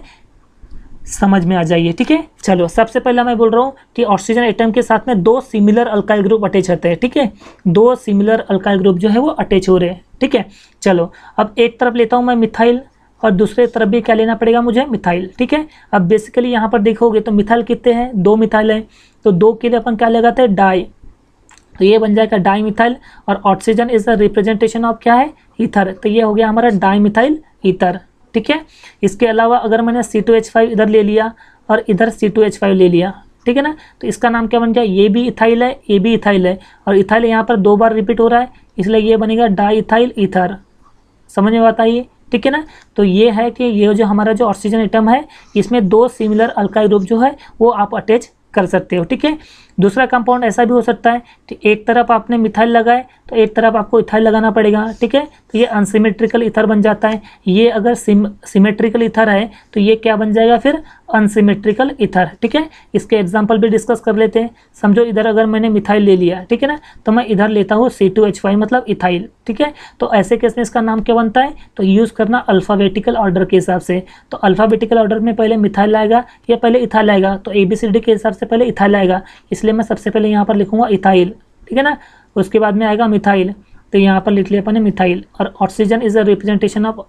[SPEAKER 1] समझ में आ जाइए, ठीक है। चलो सबसे पहला मैं बोल रहा हूँ कि ऑक्सीजन एटम के साथ में 2 सिमिलर अल्काइल ग्रुप अटैच होते हैं, ठीक है। 2 सिमिलर अल्काइल ग्रुप जो है वो अटैच हो रहे हैं, ठीक है। चलो अब एक तरफ लेता हूँ मैं मिथाइल, और दूसरे तरफ भी क्या लेना पड़ेगा मुझे? मिथाइल, ठीक है। अब बेसिकली यहाँ पर देखोगे तो मिथाइल कितने हैं? 2 मिथाइल हैं, तो 2 के लिए अपन क्या लगाते हैं? डाई, तो ये बन जाएगा डाई मिथाइल। और oxygen is the representation of क्या है? ईथर, तो ये हो गया हमारा डाई मिथाइल ईथर, ठीक है। इसके अलावा अगर मैंने C2H5 इधर ले लिया और इधर C2H5 ले लिया, ठीक है ना, तो इसका नाम क्या बन गया? ये भी इथाइल है, ये भी इथाइल है, और इथाइल यहाँ पर 2 बार रिपीट हो रहा है, इसलिए ये बनेगा डाई इथाइल ईथर। समझ में आता है ये, ठीक है ना। तो ये है कि ये जो हमारा जो ऑक्सीजन एटम है इसमें 2 सिमिलर अल्काइल ग्रुप जो है वो आप अटैच कर सकते हो। ठीक है, दूसरा कंपाउंड ऐसा भी हो सकता है कि एक तरफ आपने मिथाइल लगाए तो एक तरफ आपको इथाइल लगाना पड़ेगा। ठीक है, तो ये अनसिमेट्रिकल ईथर बन जाता है। ये अगर सिमेट्रिकल ईथर है तो ये क्या बन जाएगा फिर, अनसिमेट्रिकल ईथर। ठीक है, इसके एग्जांपल भी डिस्कस कर लेते हैं। समझो इधर अगर मैंने मिथाइल ले लिया, ठीक है ना, तो मैं इधर लेता हूँ C2H5 मतलब इथाइल। ठीक है, तो ऐसे केस में इसका नाम क्या बनता है, तो यूज़ करना अल्फ़ाबेटिकल ऑर्डर के हिसाब से। तो अल्फ़ाबेटिकल ऑर्डर में पहले मिथाइल आएगा या पहले इथाइल आएगा, तो ABCD के हिसाब से पहले इथाइल आएगा, इसलिए मैं सबसे पहले यहाँ पर लिखूंगा इथाइल। ठीक है ना, उसके बाद में आएगा मिथाइल, तो यहाँ पर लिख लिया अपन ने मिथाइल। और oxygen is a representation of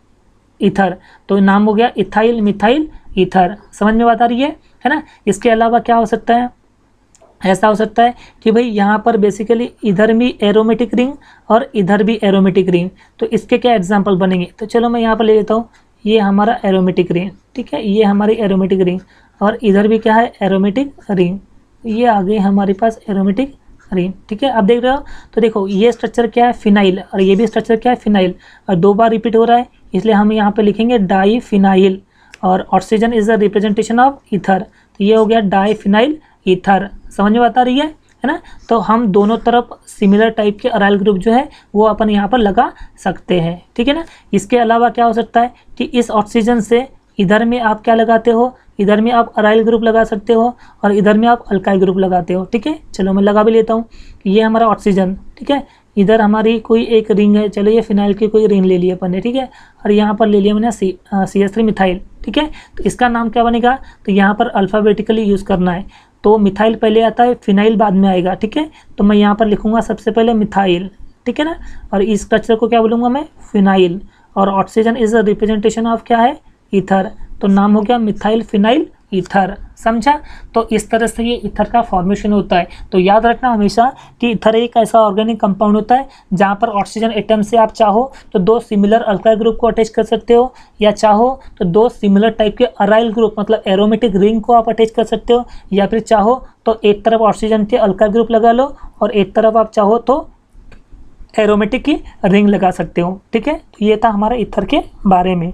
[SPEAKER 1] ether, तो नाम हो गया इथाइल मिथाइल ईथर। समझ में बात आ रही है ना। इसके अलावा क्या हो सकता है, ऐसा हो सकता है कि भाई यहाँ पर बेसिकली इधर भी एरोमेटिक रिंग और इधर भी एरोमेटिक रिंग, तो इसके क्या एग्जांपल बनेंगे, तो चलो मैं यहाँ पर ले लेता हूँ, ये हमारा एरोमेटिक रिंग। ठीक है, ये हमारी एरोमेटिक रिंग और इधर भी क्या है, एरोमेटिक रिंग। ये आ गई हमारे पास एरोमेटिक रिंग। ठीक है, आप देख रहे हो, तो देखो ये स्ट्रक्चर क्या है, फिनाइल, और ये भी स्ट्रक्चर क्या है, फिनाइल, और 2 बार रिपीट हो रहा है, इसलिए हम यहाँ पे लिखेंगे डाई फिनाइल। और oxygen is the representation of ether, तो ये हो गया डाई फिनाइल ईथर। समझ में बता रही है ना। तो हम दोनों तरफ सिमिलर टाइप के अराइल ग्रुप जो है वो अपन यहाँ पर लगा सकते हैं। ठीक है ना। इसके अलावा क्या हो सकता है कि इस ऑक्सीजन से इधर में आप क्या लगाते हो, इधर में आप अराइल ग्रुप लगा सकते हो और इधर में आप अल्काइल ग्रुप लगाते हो। ठीक है, चलो मैं लगा भी लेता हूँ। ये हमारा ऑक्सीजन, ठीक है, इधर हमारी कोई एक रिंग है, चलो ये फिनाइल की कोई रिंग ले लिया अपन ने। ठीक है, और यहाँ पर ले लिया मैंने CH3 मिथाइल। ठीक है, तो इसका नाम क्या बनेगा, तो यहाँ पर अल्फ़ाबेटिकली यूज़ करना है, तो मिथाइल पहले आता है, फिनाइल बाद में आएगा। ठीक है, तो मैं यहाँ पर लिखूँगा सबसे पहले मिथाइल। ठीक है ना, और इस स्ट्रक्चर को क्या बोलूँगा मैं, फिनाइल। और oxygen is a representation of क्या है, ईथर, तो नाम हो गया मिथाइल फिनाइल ईथर। समझा। तो इस तरह से ये ईथर का फॉर्मेशन होता है। तो याद रखना हमेशा कि ईथर एक ऐसा ऑर्गेनिक कंपाउंड होता है जहाँ पर ऑक्सीजन एटम से आप चाहो तो 2 सिमिलर अल्काइल ग्रुप को अटैच कर सकते हो, या चाहो तो 2 सिमिलर टाइप के अराइल ग्रुप मतलब एरोमेटिक रिंग को आप अटैच कर सकते हो, या फिर चाहो तो एक तरफ ऑक्सीजन के अल्काइल ग्रुप लगा लो और एक तरफ आप चाहो तो एरोमेटिक की रिंग लगा सकते हो। ठीक है, तो ये था हमारा ईथर के बारे में।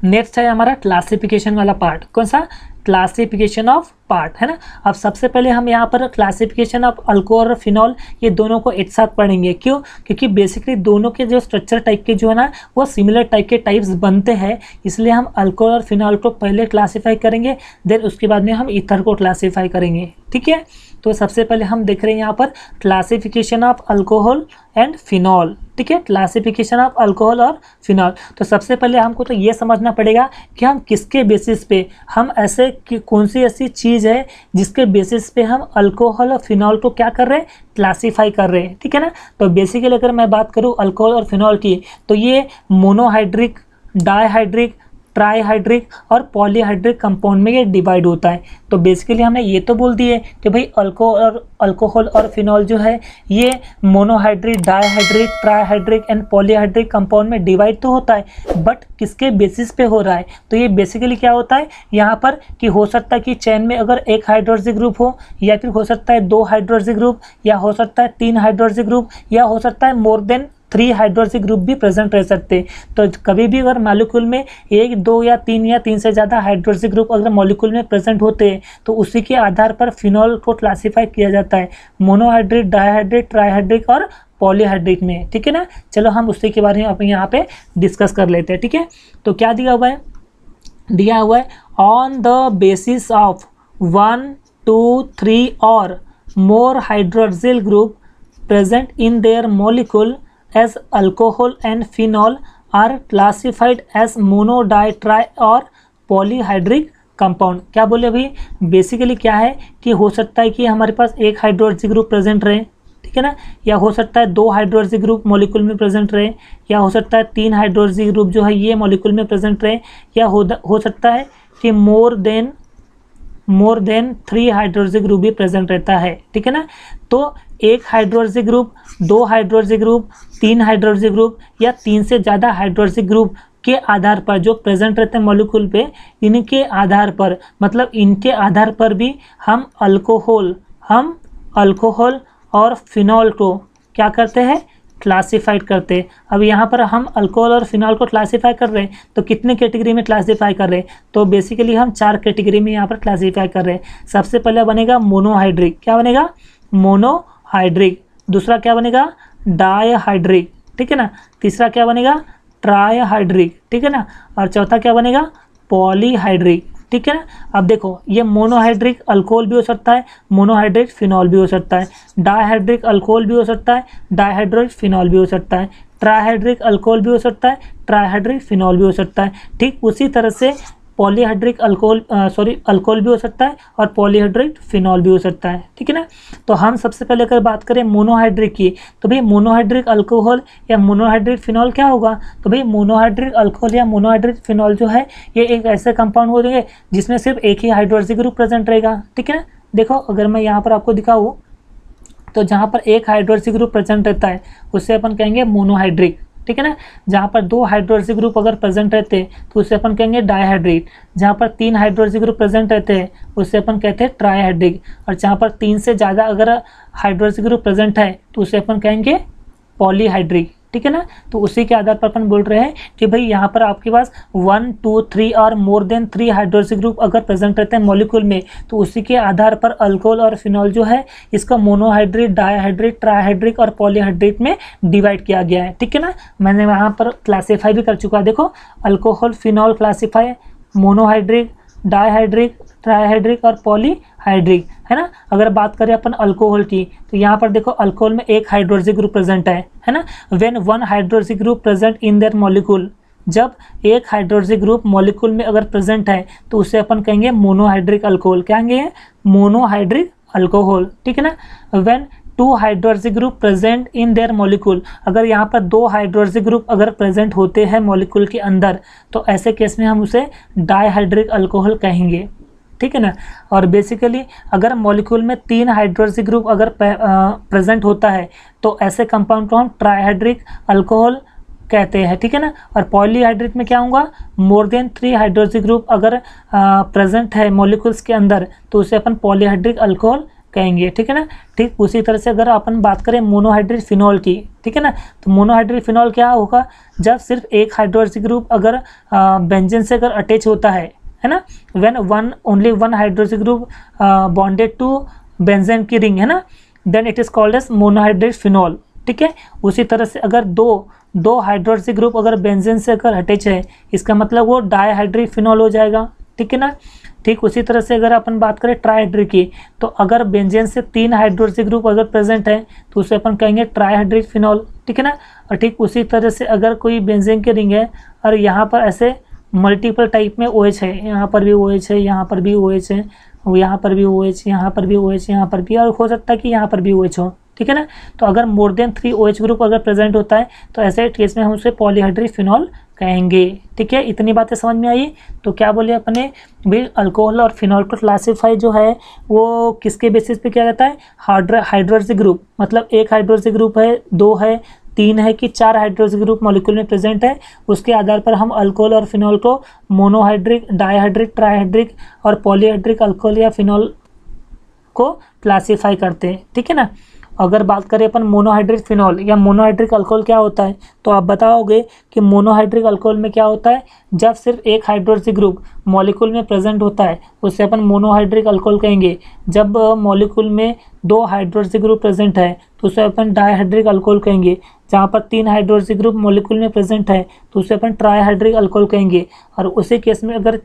[SPEAKER 1] नेक्स्ट है हमारा क्लासिफिकेशन वाला पार्ट। कौन सा, क्लासिफिकेशन ऑफ पार्ट, है ना। अब सबसे पहले हम यहाँ पर क्लासिफिकेशन ऑफ अल्कोहल और फिनॉल ये दोनों को एक साथ पढ़ेंगे। क्यों, क्योंकि बेसिकली दोनों के जो स्ट्रक्चर टाइप के जो है ना वो सिमिलर टाइप के टाइप्स बनते हैं, इसलिए हम अल्कोहल और फिनॉल को पहले क्लासीफाई करेंगे, देन उसके बाद में हम ईथर को क्लासीफाई करेंगे। ठीक है, तो सबसे पहले हम देख रहे हैं यहाँ पर classification of alcohol and phenol. ठीक है, क्लासिफिकेशन ऑफ अल्कोहल और फिनॉल। तो सबसे पहले हमको तो ये समझना पड़ेगा कि हम किसके बेसिस पे, हम ऐसे कौन सी ऐसी चीज़ है जिसके बेसिस पे हम अल्कोहल और फिनॉल को क्या कर रहे हैं, क्लासीफाई कर रहे हैं। ठीक है ना। तो बेसिकली अगर मैं बात करूँ अल्कोहल और फिनॉल की, तो ये मोनोहाइड्रिक, डाईहाइड्रिक, ट्राईहाइड्रिक और पॉलीहाइड्रिक कंपाउंड में ये डिवाइड होता है। तो बेसिकली हमने ये तो बोल दिए कि भाई अल्कोहल और फिनॉल जो है ये monohydric, dihydric, trihydric and polyhydric compound में डिवाइड तो होता है, बट किसके बेसिस पे हो रहा है, तो ये बेसिकली क्या होता है यहाँ पर कि हो सकता है कि चैन में अगर एक हाइड्रोक्सी ग्रुप हो, या फिर हो सकता है 2 हाइड्रोक्सी ग्रुप, या हो सकता है 3 हाइड्रोक्सी ग्रुप, या हो सकता है मोर देन 3 हाइड्रोक्सी ग्रुप भी प्रेजेंट रह सकते हैं। तो कभी भी अगर मॉलिक्यूल में 1, 2 या 3 से ज़्यादा हाइड्रोक्सी ग्रुप अगर मॉलिक्यूल में प्रेजेंट होते हैं तो उसी के आधार पर फिनॉल को क्लासीफाई किया जाता है मोनोहाइड्रिक, डाईहाइड्रिक, ट्राईहाइड्रिक और पॉलीहाइड्रिक में। ठीक है ना। चलो हम उसी के बारे में अपने यहाँ पे डिस्कस कर लेते हैं। ठीक है, तो क्या दिया हुआ है, दिया हुआ है ऑन द बेसिस ऑफ 1, 2, 3 और more hydroxyl group present in their molecule as alcohol and phenol are classified as mono, di, tri और polyhydric कंपाउंड। क्या बोले भाई, बेसिकली क्या है कि हो सकता है कि हमारे पास एक हाइड्रोक्सी ग्रुप प्रेजेंट रहे, ठीक है ना, या हो सकता है 2 हाइड्रोक्सी ग्रुप मॉलिक्यूल में प्रेजेंट रहे, या हो सकता है 3 हाइड्रोक्सी ग्रुप जो है ये मॉलिक्यूल में प्रेजेंट रहे, या हो सकता है कि मोर देन 3 हाइड्रोक्सी ग्रुप भी प्रेजेंट रहता है। ठीक है ना। तो एक hydroxy group, 2 hydroxy group, 3 hydroxy group या 3 से ज़्यादा हाइड्रोक्सी ग्रुप के आधार पर जो प्रेजेंट रहते हैं मॉलिक्यूल पे, इनके आधार पर मतलब इनके आधार पर भी हम अल्कोहल और फिनॉल को क्या करते हैं, क्लासिफाइड करते। अब यहाँ पर हम अल्कोहल और फिनॉल को क्लासीफाई कर रहे हैं, तो कितने कैटेगरी में क्लासीफाई कर रहे हैं, तो बेसिकली हम 4 कैटेगरी में यहाँ पर क्लासीफाई कर रहे हैं। सबसे पहले बनेगा मोनोहाइड्रिक, क्या बनेगा, मोनोहाइड्रिक। दूसरा क्या बनेगा, डायहाइड्रिक, ठीक है ना। तीसरा क्या बनेगा, ट्राइहाइड्रिक, ठीक है ना। और चौथा क्या बनेगा, पॉलीहाइड्रिक, ठीक है ना। अब देखो ये मोनोहाइड्रिक अल्कोहल भी हो सकता है, मोनोहाइड्रिक फिनॉल भी हो सकता है, डायहाइड्रिक अल्कोहल भी हो सकता है, डायहाइड्रिक फिनॉल भी हो सकता है, ट्राइहाइड्रिक अल्कोहल भी हो सकता है, ट्राइहाइड्रिक फिनॉल भी हो सकता है। ठीक उसी तरह से पॉलीहाइड्रिक अल्कोहल भी हो सकता है और पॉलीहाइड्रिक फिनॉल भी हो सकता है, ठीक है ना। तो हम सबसे पहले अगर बात करें मोनोहाइड्रिक की, तो भाई मोनोहाइड्रिक अल्कोहल या मोनोहाइड्रिक फिनॉल क्या होगा, तो भाई मोनोहाइड्रिक अल्कोहल या मोनोहाइड्रिक फिनॉल जो है ये एक ऐसे कंपाउंड हो जाएंगे जिसमें सिर्फ एक ही हाइड्रोक्सी ग्रुप प्रेजेंट रहेगा, ठीक है ना। देखो अगर मैं यहाँ पर आपको दिखाऊँ तो जहाँ पर एक हाइड्रोक्सी ग्रुप प्रेजेंट रहता है उससे अपन कहेंगे मोनोहाइड्रिक, ठीक है ना। जहाँ पर 2 हाइड्रोक्सी ग्रुप अगर प्रेजेंट रहते हैं तो उससे अपन कहेंगे डायहाइड्रिक। जहाँ पर 3 हाइड्रोक्सी ग्रुप प्रेजेंट रहते हैं उससे अपन कहते हैं ट्राइहाइड्रिक। और जहाँ पर 3 से ज़्यादा अगर हाइड्रोक्सी ग्रुप प्रेजेंट है तो उससे अपन कहेंगे पॉलीहाइड्रिक, ठीक है ना। तो उसी के आधार पर अपन बोल रहे हैं कि भाई यहाँ पर आपके पास 1, 2, 3 और मोर देन 3 हाइड्रोक्सी ग्रुप अगर प्रेजेंट रहते हैं मॉलिक्यूल में तो उसी के आधार पर अल्कोहल और फिनॉल जो है इसका मोनोहाइड्रिक, डायहाइड्रिक, ट्राइहाइड्रिक और पॉलीहाइड्रिक में डिवाइड किया गया है, ठीक है ना। मैंने वहाँ पर क्लासीफाई भी कर चुका है। देखो alcohol phenol classify monohydric, dihydric, trihydric और पॉलीहाइड्रिक, है ना। अगर बात करें अपन अल्कोहल की तो यहाँ पर देखो अल्कोहल में एक हाइड्रोक्सी ग्रुप प्रेजेंट है ना। When 1 hydroxy group present in their molecule, जब एक हाइड्रोक्सी ग्रुप मॉलिक्यूल में अगर प्रेजेंट है तो उसे अपन कहेंगे मोनोहाइड्रिक अल्कोहल, क्या कहेंगे, मोनोहाइड्रिक अल्कोहल, ठीक है ना। When 2 hydroxy group present in their molecule, अगर यहाँ पर 2 हाइड्रोक्सी ग्रुप अगर प्रेजेंट होते हैं मॉलिक्यूल के अंदर तो ऐसे केस में हम उसे डायहाइड्रिक अल्कोहल कहेंगे, ठीक है ना। और बेसिकली अगर मॉलिक्यूल में 3 हाइड्रोक्सी ग्रुप अगर प्रेजेंट होता है तो ऐसे कंपाउंड को हम ट्राइहाइड्रिक अल्कोहल कहते हैं, ठीक है ना। और पॉलीहाइड्रिक में क्या होगा, मोर देन 3 हाइड्रोक्सी ग्रुप अगर प्रेजेंट है मॉलिक्यूल्स के अंदर तो उसे अपन पॉलीहाइड्रिक अल्कोहल कहेंगे, ठीक है ना। ठीक उसी तरह से अगर अपन बात करें मोनोहाइड्रिक फिनॉल की, ठीक है ना, तो मोनोहाइड्रिक फिनॉल क्या होगा, जब सिर्फ एक हाइड्रोक्सी ग्रुप अगर बेंजीन से अगर अटैच होता है ना, when only one hydroxy group bonded to benzene की रिंग, है ना, then it is called as monohydric phenol, ठीक है। उसी तरह से अगर दो हाइड्रोक्सी ग्रुप अगर बेंजीन से अगर अटैच है इसका मतलब वो डायहाइड्रिक फिनॉल हो जाएगा, ठीक है ना। ठीक उसी तरह से अगर अपन बात करें ट्राइहाइड्रिक की, तो अगर बेंजीन से 3 हाइड्रोक्सी ग्रुप अगर प्रेजेंट है तो उसे अपन कहेंगे ट्राइहाइड्रिक फिनॉल, ठीक है ना। और ठीक उसी तरह से अगर कोई बेंजीन की रिंग है और यहाँ पर ऐसे मल्टीपल टाइप में OH है, यहाँ पर भी OH है, यहाँ पर भी OH है, यहाँ पर भी OH, यहाँ पर भी OH, यहाँ पर भी, और हो सकता है कि यहाँ पर भी OH हो, ठीक है ना। तो अगर मोर देन 3 OH ग्रुप अगर प्रेजेंट होता है तो ऐसे केस में हम उसे पॉलीहाइड्रिक फिनॉल कहेंगे, ठीक है। इतनी बातें समझ में आई। तो क्या बोले अपने भी अल्कोहल और फिनॉल को क्लासीफाई जो है वो किसके बेसिस पे किया जाता है, हाइड्रोक्सी ग्रुप, मतलब एक हाइड्रोक्सी ग्रुप है, 2 है, 3 है कि 4 हाइड्रोक्सी ग्रुप मॉलिक्यूल में प्रेजेंट है, उसके आधार पर हम अल्कोहल और फिनॉल को मोनोहाइड्रिक, डायहाइड्रिक, ट्राइहाइड्रिक और पॉलीहाइड्रिक अल्कोहल या फिनॉल को क्लासीफाई करते हैं, ठीक है ना। अगर बात करें अपन मोनोहाइड्रिक फिनॉल या मोनोहाइड्रिक अल्कोहल क्या होता है, तो आप बताओगे कि मोनोहाइड्रिक अल्कोहल में क्या होता है, जब सिर्फ एक हाइड्रोक्सी ग्रुप मॉलिक्यूल में प्रेजेंट होता है उसे अपन मोनोहाइड्रिक अल्कोहल कहेंगे। जब मॉलिक्यूल में 2 हाइड्रोक्सी ग्रुप प्रेजेंट है तो उसे अपन डायहाइड्रिक अल्कोहल कहेंगे। जहाँ पर 3 हाइड्रोक्सी ग्रुप मॉलिक्यूल में प्रेजेंट है तो उसे अपन ट्राइहाइड्रिक अल्कोहल कहेंगे। और उसी केस में अगर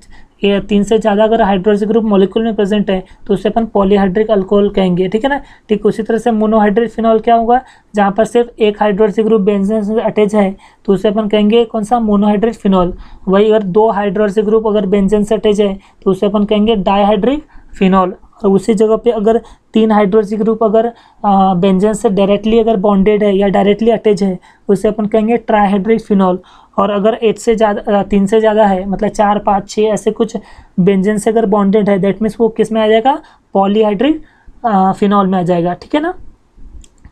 [SPEAKER 1] 3 से ज़्यादा अगर हाइड्रोक्सी ग्रुप मॉलिक्यूल में प्रेजेंट है तो उसे अपन पॉलीहाइड्रिक अल्कोहल कहेंगे, ठीक है ना। ठीक उसी तरह से मोनोहाइड्रिक फिनॉल क्या होगा, जहाँ पर सिर्फ एक हाइड्रोक्सी ग्रुप बेंजीन से अटैच है तो उसे अपन कहेंगे कौन सा, मोनोहाइड्रिक फिनॉल। वही अगर 2 हाइड्रोक्सी ग्रुप अगर बेंजीन से अटैच है तो उसे अपन कहेंगे डायहाइड्रिक फिनॉल। और उसी जगह पे अगर 3 हाइड्रोक्सी ग्रुप अगर बेंजीन से डायरेक्टली अगर बॉन्डेड है या डायरेक्टली अटैच है उसे अपन कहेंगे ट्राइहाइड्रिक फिनॉल। और अगर 3 से ज़्यादा है, मतलब 4, 5, 6 ऐसे कुछ बेंजीन से अगर बॉन्डेड है, दैट मीन्स वो किस में आ जाएगा, पॉलीहाइड्रिक फिनॉल में आ जाएगा, ठीक है ना।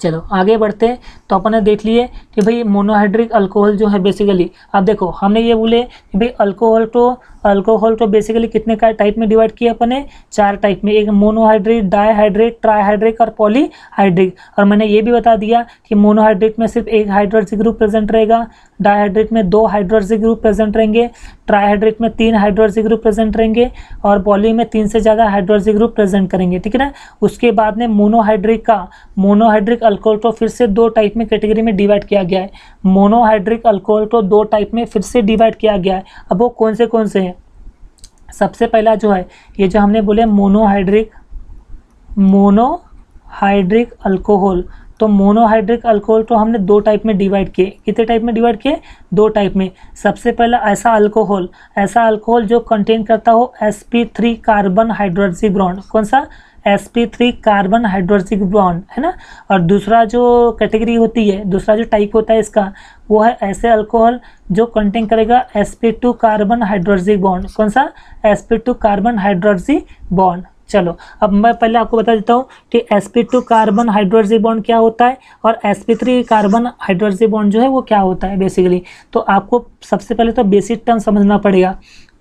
[SPEAKER 1] चलो आगे बढ़ते हैं। तो अपन ने देख लिए कि भाई मोनोहाइड्रिक अल्कोहल जो है बेसिकली, अब देखो हमने ये बोले कि भाई अल्कोहल तो अल्कोहल को बेसिकली कितने का टाइप में डिवाइड किया अपन ने, 4 टाइप में, एक मोनोहाइड्रिक, डाईहाइड्रिक, ट्राईहाइड्रिक और पॉलीहाइड्रिक। और मैंने ये भी बता दिया कि मोनोहाइड्रिक में सिर्फ एक हाइड्रोक्सी ग्रुप प्रेजेंट रहेगा, डाईहाइड्रिक में 2 हाइड्रोक्सी ग्रुप प्रेजेंट रहेंगे, ट्राईहाइड्रिक में 3 हाइड्रोक्सी ग्रुप प्रेजेंट रहेंगे और पॉली में 3 से ज़्यादा हाइड्रोक्सी ग्रुप प्रेजेंट करेंगे, ठीक है ना। उसके बाद में मोनोहाइड्रिक अल्कोहल को फिर से 2 टाइप में कैटेगरी में डिवाइड किया गया है। मोनोहाइड्रिक अल्कोहल को 2 टाइप में फिर से डिवाइड किया गया है। अब वो कौन से हैं? सबसे पहला जो है ये जो हमने बोले मोनोहाइड्रिक अल्कोहल, तो मोनोहाइड्रिक अल्कोहल तो हमने 2 टाइप में डिवाइड किए। कितने टाइप में डिवाइड किए? 2 टाइप में। सबसे पहला ऐसा अल्कोहल जो कंटेन करता हो sp3 कार्बन हाइड्रोक्सी बॉन्ड। कौन सा? sp3 कार्बन हाइड्रोक्सी बॉन्ड, है ना। और दूसरा जो कैटेगरी होती है, दूसरा जो टाइप होता है इसका, वो है ऐसे अल्कोहल जो कंटेन करेगा sp2 कार्बन हाइड्रोक्सी बॉन्ड। कौन सा? sp2 carbon hydroxy bond. चलो अब मैं पहले आपको बता देता हूँ कि sp2 कार्बन हाइड्रोक्सी बॉन्ड क्या होता है और sp3 कार्बन हाइड्रोक्सी बॉन्ड जो है वो क्या होता है बेसिकली। तो आपको सबसे पहले तो बेसिक टर्म समझना पड़ेगा।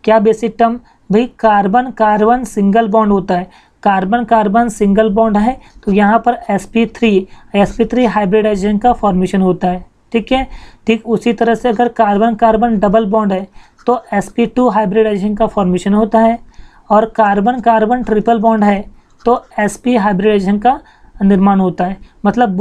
[SPEAKER 1] क्या बेसिक टर्म? भाई कार्बन कार्बन सिंगल बॉन्ड होता है, कार्बन कार्बन सिंगल बॉन्ड है तो यहाँ पर sp3 हाइब्रिडाइजेशन का फॉर्मेशन होता है, ठीक है। ठीक उसी तरह से अगर कार्बन कार्बन डबल बॉन्ड है तो sp2 हाइब्रिडाइजेशन का फॉर्मेशन होता है, और कार्बन कार्बन ट्रिपल बॉन्ड है तो sp हाइब्रिडाइजेशन का निर्माण होता है। मतलब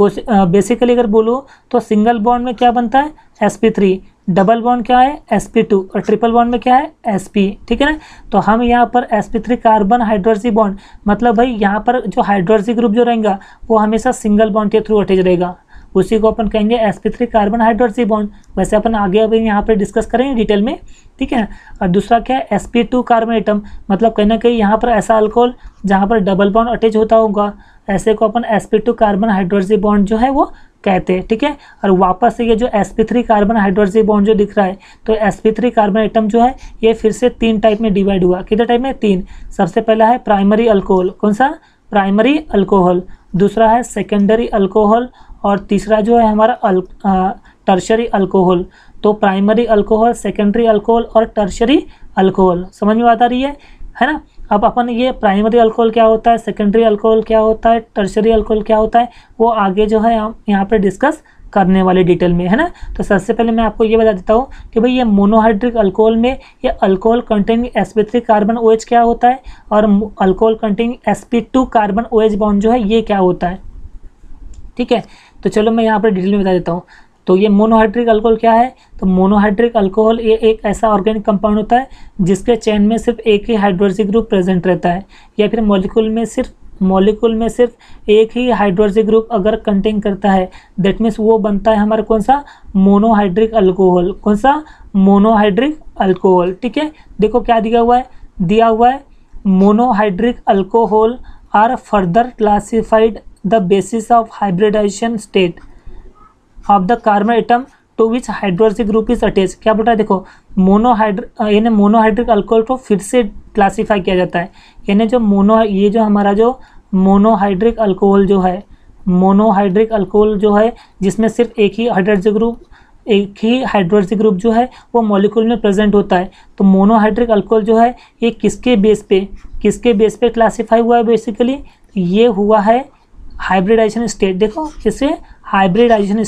[SPEAKER 1] बेसिकली अगर बोलो तो सिंगल बॉन्ड में क्या बनता है? sp3, डबल बॉन्ड क्या है? sp2 और ट्रिपल बॉन्ड में क्या है? sp, ठीक है ना। तो हम यहाँ पर sp3 कार्बन हाइड्रोक्सी बॉन्ड, मतलब भाई यहाँ पर जो हाइड्रोक्सी ग्रुप जो रहेगा वो हमेशा सिंगल बॉन्ड के थ्रू अटैच रहेगा, उसी को अपन कहेंगे sp3 कार्बन हाइड्रोक्सी बॉन्ड। वैसे अपन आगे अभी यहाँ पर डिस्कस करेंगे डिटेल में, ठीक है। और दूसरा क्या है? sp2 कार्बन एटम, मतलब कहीं ना कहीं यहाँ पर ऐसा अल्कोहल जहाँ पर डबल बॉन्ड अटैच होता होगा, ऐसे को अपन sp2 कार्बन हाइड्रोक्सी बॉन्ड जो है वो कहते हैं, ठीक है। और वापस से ये जो sp3 कार्बन हाइड्रोक्सी बॉन्ड जो दिख रहा है, तो sp3 कार्बन एटम जो है ये फिर से 3 टाइप में डिवाइड हुआ। कितने टाइप में? 3। सबसे पहला है प्राइमरी अल्कोहल। कौन सा? Primary alcohol. दूसरा है सेकेंडरी अल्कोहल और तीसरा जो है हमारा टर्शरी अल्कोहल। तो प्राइमरी अल्कोहल, सेकेंडरी अल्कोहल और टर्शरी अल्कोहल, समझ में बात आ रही है ना। अब अपन ये प्राइमरी अल्कोहल क्या होता है, सेकेंडरी अल्कोहल क्या होता है, टर्शरी अल्कोहल क्या होता है, वो आगे जो है हम यहाँ पे डिस्कस करने वाले डिटेल में, है ना। तो सबसे पहले मैं आपको ये बता देता हूँ कि भाई ये मोनोहाइड्रिक अल्कोहल में ये alcohol containing sp3 carbon OH क्या होता है और alcohol containing sp2 carbon OH bond जो है ये क्या होता है, ठीक है। तो चलो मैं यहाँ पर डिटेल में बता देता हूँ। तो ये मोनोहाइड्रिक अल्कोहल क्या है? तो मोनोहाइड्रिक अल्कोहल ये एक ऐसा ऑर्गेनिक कंपाउंड होता है जिसके चेन में सिर्फ एक ही हाइड्रोक्सी ग्रुप प्रेजेंट रहता है, या फिर मॉलिक्यूल में सिर्फ एक ही हाइड्रोक्सी ग्रुप अगर कंटेन करता है, दैट मीन्स वो बनता है हमारा कौन सा? Monohydric alcohol. कौन सा? मोनोहाइड्रिक अल्कोहल, ठीक है। देखो क्या दिया हुआ है monohydric alcohol are further classified the basis of hybridization state of the carbon atom to which hydroxy group is attach. क्या बोल रहा है? देखो मोनोहाइड्रिक अल्कोहल को फिर से क्लासीफाई किया जाता है, यानी जो हमारा जो मोनोहाइड्रिक अल्कोहल जो है जिसमें सिर्फ एक ही हाइड्रोक्सी ग्रुप जो है वो मॉलिक्यूल में प्रेजेंट होता है। तो मोनोहाइड्रिक अल्कोहल जो है ये किसके बेस पे क्लासीफाई हुआ है? बेसिकली ये हुआ है हाइब्रिडाइजेशन स्टेट। देखो किसे? Hybridization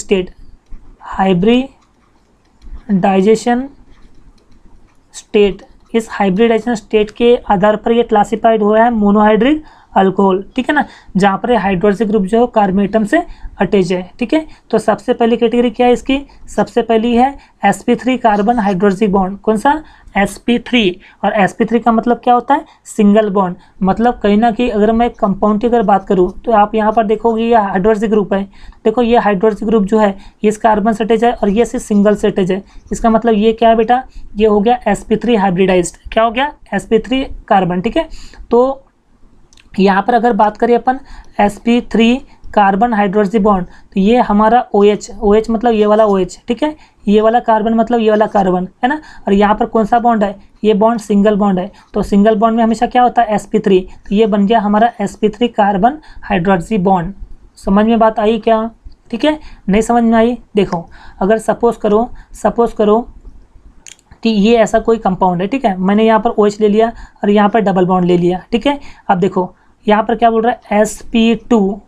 [SPEAKER 1] state. इस हाइब्रिडाइजेशन स्टेट के आधार पर ये क्लासिफाइड हुआ है मोनोहाइड्रिक अल्कोहल, ठीक है ना, जहाँ पर हाइड्रोक्सी ग्रुप जो है कार्बन एटम से अटैच है, ठीक है। तो सबसे पहली कैटेगरी क्या है इसकी? सबसे पहली है sp3 कार्बन हाइड्रोक्सी बॉन्ड। कौन सा? sp3। और sp3 का मतलब क्या होता है? Single bond. मतलब कहीं ना कहीं अगर मैं कंपाउंड की अगर बात करूँ तो आप यहाँ पर देखोगे ये हाइड्रोक्सी ग्रुप है। देखो ये हाइड्रोक्सी ग्रुप जो है ये इस कार्बन से अटैच है और ये सिर्फ सिंगल से अटैच है। इसका मतलब ये क्या है बेटा? ये हो गया sp3 हाइब्रिडाइज्ड। क्या हो गया? sp3 कार्बन, ठीक है। तो यहाँ पर अगर बात करें अपन sp3 कार्बन हाइड्रोक्सी बॉन्ड, तो ये हमारा OH मतलब ये वाला OH, ठीक है। ये वाला कार्बन मतलब ये वाला कार्बन, है ना। और यहाँ पर कौन सा बॉन्ड है? ये बॉन्ड सिंगल बॉन्ड है। तो सिंगल बॉन्ड में हमेशा क्या होता है? sp3। तो ये बन गया हमारा sp3 कार्बन हाइड्रोक्सी बॉन्ड। समझ में बात आई क्या? ठीक है। नहीं समझ में आई? देखो अगर सपोज करो कि ये ऐसा कोई कंपाउंड है, ठीक है। मैंने यहाँ पर OH ले लिया और यहाँ पर डबल बॉन्ड ले लिया, ठीक है। अब देखो यहाँ पर क्या बोल रहा है, sp2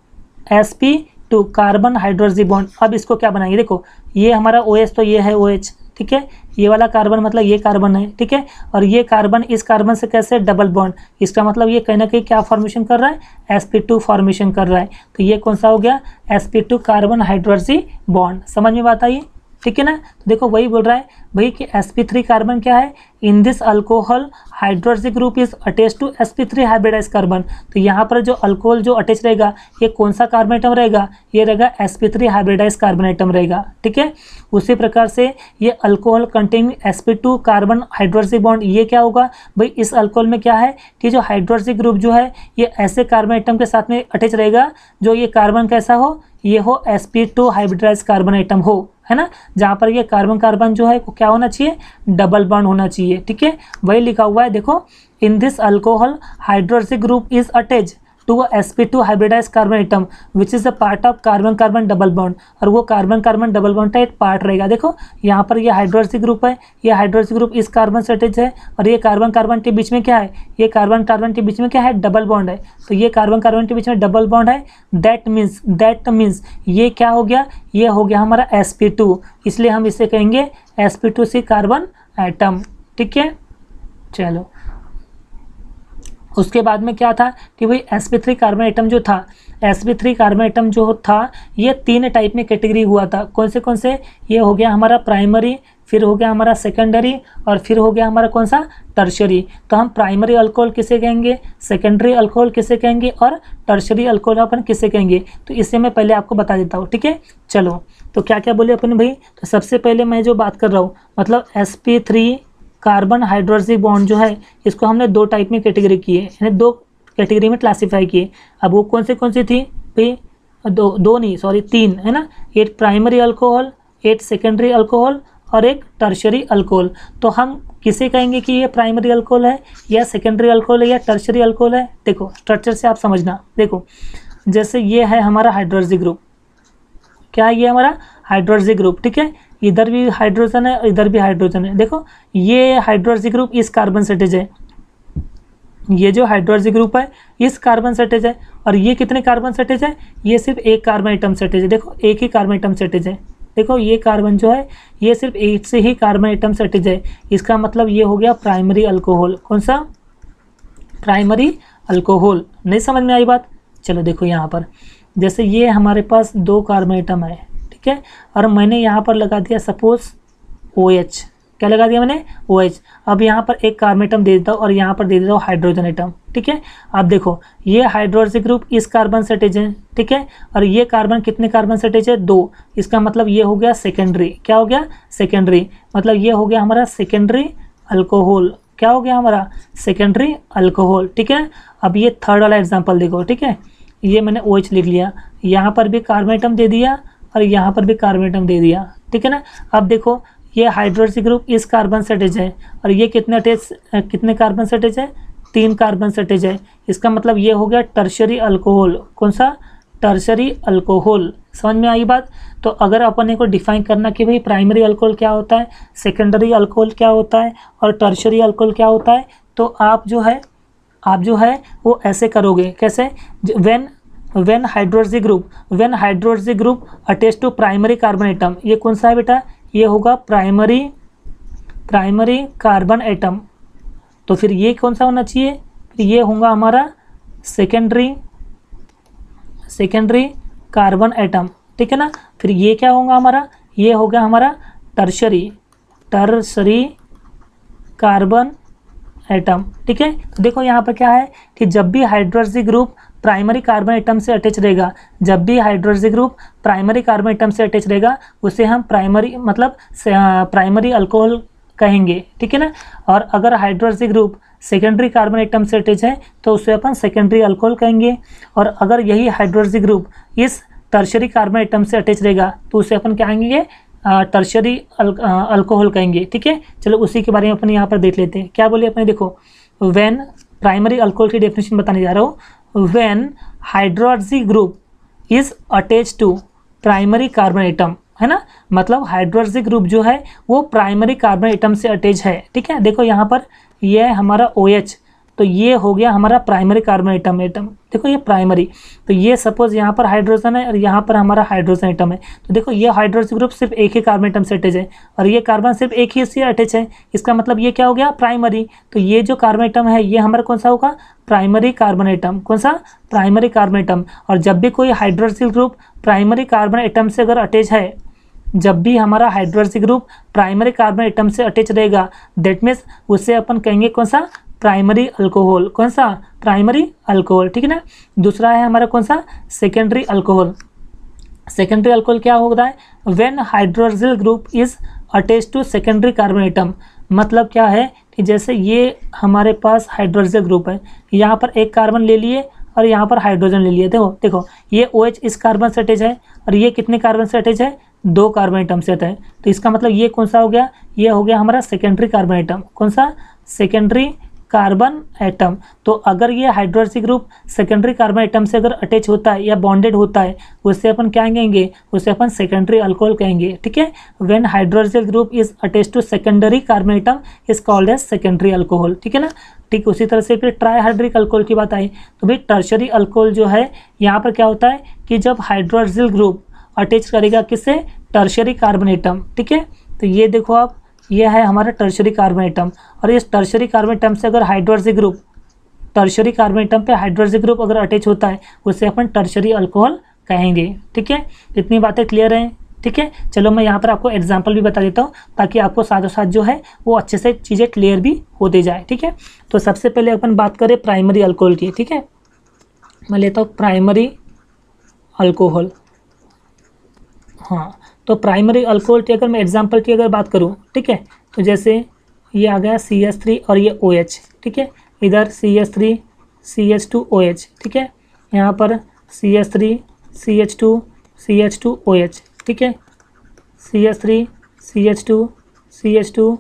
[SPEAKER 1] कार्बन हाइड्रोक्सी बॉन्ड। अब इसको क्या बनाएंगे, देखो ये हमारा OH तो ये है OH, ठीक है। ये वाला कार्बन मतलब ये कार्बन है, ठीक है। और ये कार्बन इस कार्बन से कैसे डबल बॉन्ड, इसका मतलब ये कहीं ना कहीं क्या फॉर्मेशन कर रहा है, sp2 फॉर्मेशन कर रहा है। तो ये कौन सा हो गया, sp2 कार्बन हाइड्रोक्सी बॉन्ड। समझ में बात आई, ठीक है ना। तो देखो वही बोल रहा है भाई कि sp3 कार्बन क्या है, in this alcohol hydroxy group is attach to sp3 hybridize carbon. तो यहाँ पर जो अल्कोहल जो अटैच रहेगा ये कौन सा कार्बन आइटम रहेगा, ये रहेगा sp3 हाइब्रिडाइज कार्बन आइटम रहेगा, ठीक है। उसी प्रकार से ये alcohol containing sp2 carbon hydroxy bond, ये क्या होगा भाई, इस अल्कोहल में क्या है कि जो हाइड्रोक्सी ग्रुप जो है ये ऐसे कार्बन आइटम के साथ में अटैच रहेगा जो ये कार्बन कैसा हो, ये हो sp2 हाइब्रिडाइज कार्बन आइटम हो, है ना। जहाँ पर ये कार्बन कार्बन जो है वो क्या होना चाहिए, डबल बॉन्ड होना चाहिए, ठीक है। वही लिखा हुआ है देखो, in this alcohol hydroxy group is attach to sp2 hybridize carbon atom which is a part of carbon carbon double bond. और वो कार्बन कार्बन डबल बॉन्ड का एक पार्ट रहेगा। देखो यहाँ पर ये हाइड्रोक्सी ग्रुप है, ये हाइड्रोक्सी ग्रुप इस कार्बन से अटैच है और ये कार्बन कार्बन के बीच में क्या है, ये कार्बन कार्बन के बीच में क्या है, डबल बॉन्ड है। तो ये कार्बन कार्बन के बीच में डबल बॉन्ड है, दैट मीन्स ये क्या हो गया, ये हो गया हमारा sp2, इसलिए हम इसे कहेंगे sp2c कार्बन एटम, ठीक है। चलो उसके बाद में क्या था कि भाई sp3 कार्बन आइटम जो था, sp3 कार्बन आइटम जो था ये 3 टाइप में कैटेगरी हुआ था। कौन से, ये हो गया हमारा प्राइमरी, फिर हो गया हमारा सेकेंडरी और फिर हो गया हमारा कौन सा, टर्शरी। तो हम प्राइमरी अल्कोहल किसे कहेंगे, सेकेंडरी अल्कोहल किसे कहेंगे और टर्शरी अल्कोहल अपन किसे कहेंगे। तो इससे मैं पहले आपको बता देता हूँ, ठीक है। चलो तो क्या क्या बोले अपन भाई, तो सबसे पहले मैं जो बात कर रहा हूँ मतलब sp3 कार्बन हाइड्रोक्सी बॉन्ड जो है इसको हमने 2 टाइप में कैटेगरी किए, यानी 2 कैटेगरी में क्लासीफाई किए। अब वो कौन सी थी भाई, 3 है ना, एक प्राइमरी अल्कोहल, एक सेकेंडरी अल्कोहल और एक टर्शरी अल्कोहल। तो हम किसे कहेंगे कि ये प्राइमरी अल्कोहल है या सेकेंडरी अल्कोहल है या टर्शरी अल्कोहल है। देखो स्ट्रक्चर से आप समझना, देखो जैसे ये है हमारा हाइड्रोक्सी ग्रुप, क्या है ये हमारा हाइड्रोक्सी ग्रुप, ठीक है। इधर भी हाइड्रोजन है, इधर भी हाइड्रोजन है। देखो ये हाइड्रोक्सी ग्रुप इस कार्बन से अटैच है, ये जो हाइड्रोक्सी ग्रुप है इस कार्बन से अटैच है। और ये कितने कार्बन से अटैच है, ये सिर्फ एक कार्बन आइटम से अटैच है। देखो एक ही कार्बन आइटम से अटैच है। देखो ये कार्बन जो है ये सिर्फ एक से ही कार्बन आइटम से अटैच है। इसका मतलब ये हो गया प्राइमरी अल्कोहल। कौन सा, प्राइमरी अल्कोहल। नहीं समझ में आई बात। चलो देखो यहाँ पर जैसे ये हमारे पास 2 कार्बन आइटम है, ठीक है। और मैंने यहाँ पर लगा दिया सपोज OH, क्या लगा दिया मैंने, OH। अब यहाँ पर एक कार्बन आइटम दे देता हूँ और यहाँ पर दे देता हूँ हाइड्रोजन आइटम, ठीक है। अब देखो ये हाइड्रोक्सी ग्रुप इस कार्बन से अटैच है, ठीक है। और ये कार्बन कितने कार्बन से अटैच है, 2। इसका मतलब ये हो गया सेकेंडरी, क्या हो गया, सेकेंडरी। मतलब ये हो गया हमारा सेकेंडरी अल्कोहल, क्या हो गया हमारा, सेकेंडरी अल्कोहल, ठीक है। अब ये थर्ड वाला एग्जाम्पल देखो, ठीक है। ये मैंने OH लिख लिया, यहाँ पर भी कार्बन आइटम दे दिया और यहाँ पर भी कार्बन आइटम दे दिया, ठीक है ना। अब देखो ये हाइड्रोक्सी ग्रुप इस कार्बन से अटैच है और ये कितने कार्बन से अटैच है, 3 कार्बन से अटैच है। इसका मतलब ये हो गया टर्शरी अल्कोहल। कौन सा, टर्शरी अल्कोहल। समझ में आई बात। तो अगर अपन को डिफाइन करना कि भाई प्राइमरी अल्कोहल क्या होता है, सेकेंडरी अल्कोहल क्या होता है और टर्शरी अल्कोहल क्या होता है, तो आप जो है वो ऐसे करोगे, कैसे, when hydroxy group attach to primary carbon atom. ये कौन सा है बेटा, ये होगा प्राइमरी कार्बन आइटम। तो फिर ये कौन सा होना चाहिए, फिर ये होगा हमारा सेकेंडरी कार्बन आइटम, ठीक है ना। फिर ये क्या होगा हमारा, ये होगा हमारा टर्शरी कार्बन एटम, ठीक है। तो देखो यहाँ पर क्या है कि जब भी hydroxy group primary carbon atom से अटैच रहेगा, जब भी hydroxy group primary carbon atom से अटैच रहेगा उसे हम प्राइमरी अल्कोहल कहेंगे, ठीक है ना। और अगर hydroxy group secondary carbon atom से अटैच है तो उसे अपन सेकेंडरी अल्कोहल कहेंगे। और अगर यही हाइड्रोक्सी ग्रुप इस टर्शरी कार्बन एटम से अटैच रहेगा तो उसे अपन क्या कहेंगे, टर्शरी अल्कोहल कहेंगे, ठीक है। चलो उसी के बारे में अपन यहाँ पर देख लेते हैं। क्या बोले अपने, देखो व्हेन प्राइमरी अल्कोहल की डेफिनेशन बताने जा रहा हूँ। When hydroxy group is attach to primary carbon atom, है ना, मतलब हाइड्रोक्सी ग्रुप जो है वो प्राइमरी कार्बन एटम से अटैच है। ठीक है, देखो यहाँ पर ये है हमारा OH, तो ये हो गया हमारा प्राइमरी कार्बन एटम। देखो ये प्राइमरी, तो ये सपोज यहाँ पर हाइड्रोजन है और यहाँ पर हमारा हाइड्रोजन एटम है, तो देखो ये हाइड्रोक्सी ग्रुप सिर्फ एक ही कार्बन एटम से अटैच है और ये कार्बन सिर्फ एक ही से अटैच है, इसका मतलब ये क्या हो गया, प्राइमरी। तो ये जो कार्बन एटम है ये हमारा कौन सा होगा, प्राइमरी कार्बन एटम। कौन सा, प्राइमरी कार्बन एटम। और जब भी कोई hydroxy group primary carbon atom से अगर अटैच है, जब भी हमारा hydroxy group primary carbon atom से अटैच रहेगा, दैट मीन्स उसे अपन कहेंगे कौन सा, प्राइमरी अल्कोहल। कौन सा, प्राइमरी अल्कोहल। ठीक है ना। दूसरा है हमारा कौन सा, सेकेंडरी अल्कोहल। सेकेंडरी अल्कोहल क्या होता है, when hydroxyl group is attach to secondary carbon atom. मतलब क्या है कि जैसे ये हमारे पास हाइड्रोक्सिल ग्रुप है, यहाँ पर एक कार्बन ले लिए और यहाँ पर हाइड्रोजन ले लिए। देखो देखो ये OH इस कार्बन से अटैच है और ये कितने कार्बन से अटैच है, 2 कार्बन एटम से अटैच है। तो इसका मतलब ये कौन सा हो गया, ये हो गया हमारा सेकेंडरी कार्बन एटम। कौन सा, सेकेंडरी कार्बन एटम। तो अगर ये hydroxy group secondary carbon atom से अगर अटैच होता है या बॉन्डेड होता है, उससे अपन क्या कहेंगे, उससे अपन सेकेंडरी अल्कोहल कहेंगे। ठीक है, when hydroxyl group is attach to secondary carbon atom is called as secondary alcohol. ठीक है ना। ठीक उसी तरह से फिर ट्राइहाइड्रिक अल्कोहल की बात आई, तो भाई टर्शरी अल्कोहल जो है यहाँ पर क्या होता है कि जब हाइड्रोक्सिल ग्रुप अटैच करेगा किससे, टर्शरी कार्बन एटम। ठीक है, तो ये देखो आप, ये है हमारा टर्शरी कार्बन एटम और इस टर्शरी कार्बन एटम से अगर hydroxy group, tertiary carbon atom पे हाइड्रोक्सी ग्रुप अगर अटैच होता है, उससे अपन टर्शरी अल्कोहल कहेंगे। ठीक है, इतनी बातें क्लियर हैं। ठीक है, चलो मैं यहाँ पर आपको एग्जांपल भी बता देता हूँ ताकि आपको साथों साथ जो है वो अच्छे से चीज़ें क्लियर भी होते जाए। ठीक है, तो सबसे पहले अपन बात करें प्राइमरी अल्कोहल की। ठीक है, मैं लेता हूँ प्राइमरी अल्कोहल। हाँ, तो प्राइमरी अल्कोहल की अगर मैं एग्जांपल की अगर बात करूँ, ठीक है, तो जैसे ये आ गया CH3 और ये OH। ठीक है, इधर CH3 CH2 OH। ठीक है, यहाँ पर CH3 CH2 CH2 OH। ठीक है, CH3 CH2 CH2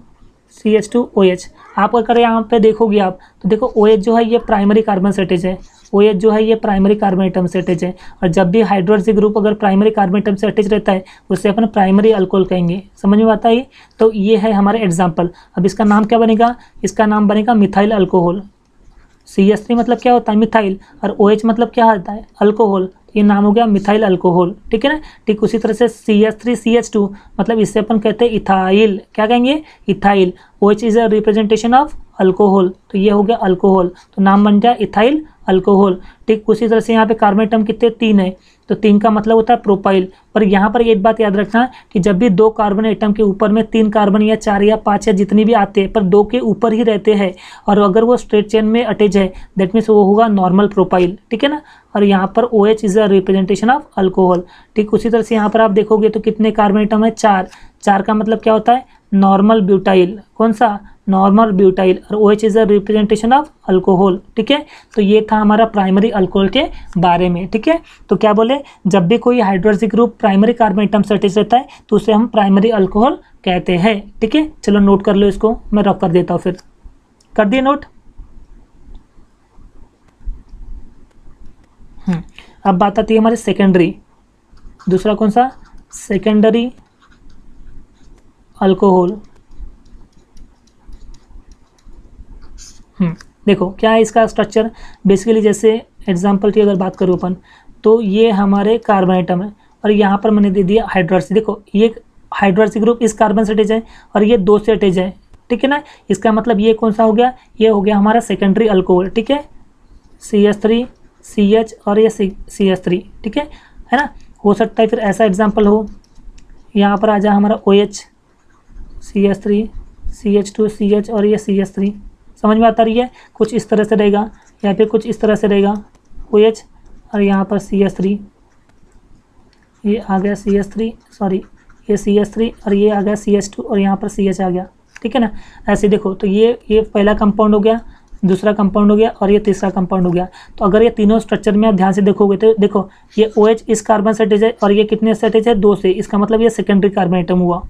[SPEAKER 1] CH2 OH। आप अगर यहाँ पे देखोगे आप, तो देखो OH जो है ये प्राइमरी कार्बन से अटैच है, OH जो है ये प्राइमरी कार्बन एटम से अटैच है। और जब भी हाइड्रोक्सी ग्रुप अगर प्राइमरी कार्बन एटम से अटैच रहता है, उससे अपन प्राइमरी अल्कोहल कहेंगे। समझ में आता है। तो ये है हमारा एग्जाम्पल। अब इसका नाम क्या बनेगा, इसका नाम बनेगा मिथाइल अल्कोहल। CH3 मतलब क्या होता है, मिथाइल, और OH मतलब क्या होता है, अल्कोहल। ये नाम हो गया मिथाइल अल्कोहल। ठीक है ना। ठीक उसी तरह से CH3 CH2 मतलब इससे अपन कहते हैं इथाइल। क्या कहेंगे, ethyl. OH is a representation of alcohol, तो ये हो गया अल्कोहल, तो नाम बन गया इथाइल अल्कोहल। ठीक उसी तरह से यहाँ पे कार्बन एटम कितने, 3 है, तो 3 का मतलब होता है प्रोपाइल। पर यहाँ पर एक बात याद रखना कि जब भी 2 कार्बन एटम के ऊपर में 3 कार्बन या 4 या 5 या जितनी भी आते हैं, पर 2 के ऊपर ही रहते हैं और अगर वो स्ट्रेट चेन में अटैच है, दैट मीन्स वो होगा नॉर्मल प्रोपाइल। ठीक है ना। और यहाँ पर OH is a representation of alcohol. ठीक उसी तरह से यहाँ पर आप देखोगे तो कितने कार्बन एटम है, 4 का मतलब क्या होता है, नॉर्मल ब्यूटाइल। कौन सा, नॉर्मल ब्यूटाइल। और OH is a representation of alcohol. ठीक है, तो ये था हमारा प्राइमरी अल्कोहल के बारे में। ठीक है, तो क्या बोले, जब भी कोई hydroxy group primary carbon atom से अटैच रहता है तो उसे हम प्राइमरी अल्कोहल कहते हैं। ठीक है, चलो नोट कर लो इसको, मैं रफ कर देता हूँ, फिर कर दिए नोट। अब बात आती है हमारी सेकेंडरी। दूसरा कौन सा, सेकेंडरी अल्कोहल। देखो क्या है इसका स्ट्रक्चर, बेसिकली जैसे एग्जांपल की अगर बात करूँ अपन, तो ये हमारे कार्बन एटम है और यहाँ पर मैंने दे दिया हाइड्रोक्सी। देखो ये हाइड्रोक्सी ग्रुप इस कार्बन से अटैच है और ये 2 से अटैच है। ठीक है ना। इसका मतलब ये कौन सा हो गया, ये हो गया हमारा सेकेंडरी अल्कोहल। ठीक है, CH3 CH और ये CH3। ठीक है ना। हो सकता है फिर ऐसा एग्जाम्पल हो, यहाँ पर आ जाए हमारा OH CH3 CH2 CH और ये CH3। समझ में आता रही है, कुछ इस तरह से रहेगा या फिर कुछ इस तरह से रहेगा, OH और यहाँ पर CH3, ये आ गया CH3, सॉरी ये CH3 और ये आ गया CH2 और यहाँ पर CH आ गया। ठीक है ना। ऐसे देखो तो ये पहला कंपाउंड हो गया, दूसरा कंपाउंड हो गया और ये तीसरा कंपाउंड हो गया। तो अगर ये तीनों स्ट्रक्चर में आप ध्यान से देखोगे तो देखो ये OH इस कार्बन से अटैच है और ये कितने से अटैच है, 2 से। इसका मतलब ये सेकेंडरी कार्बन एटम हुआ।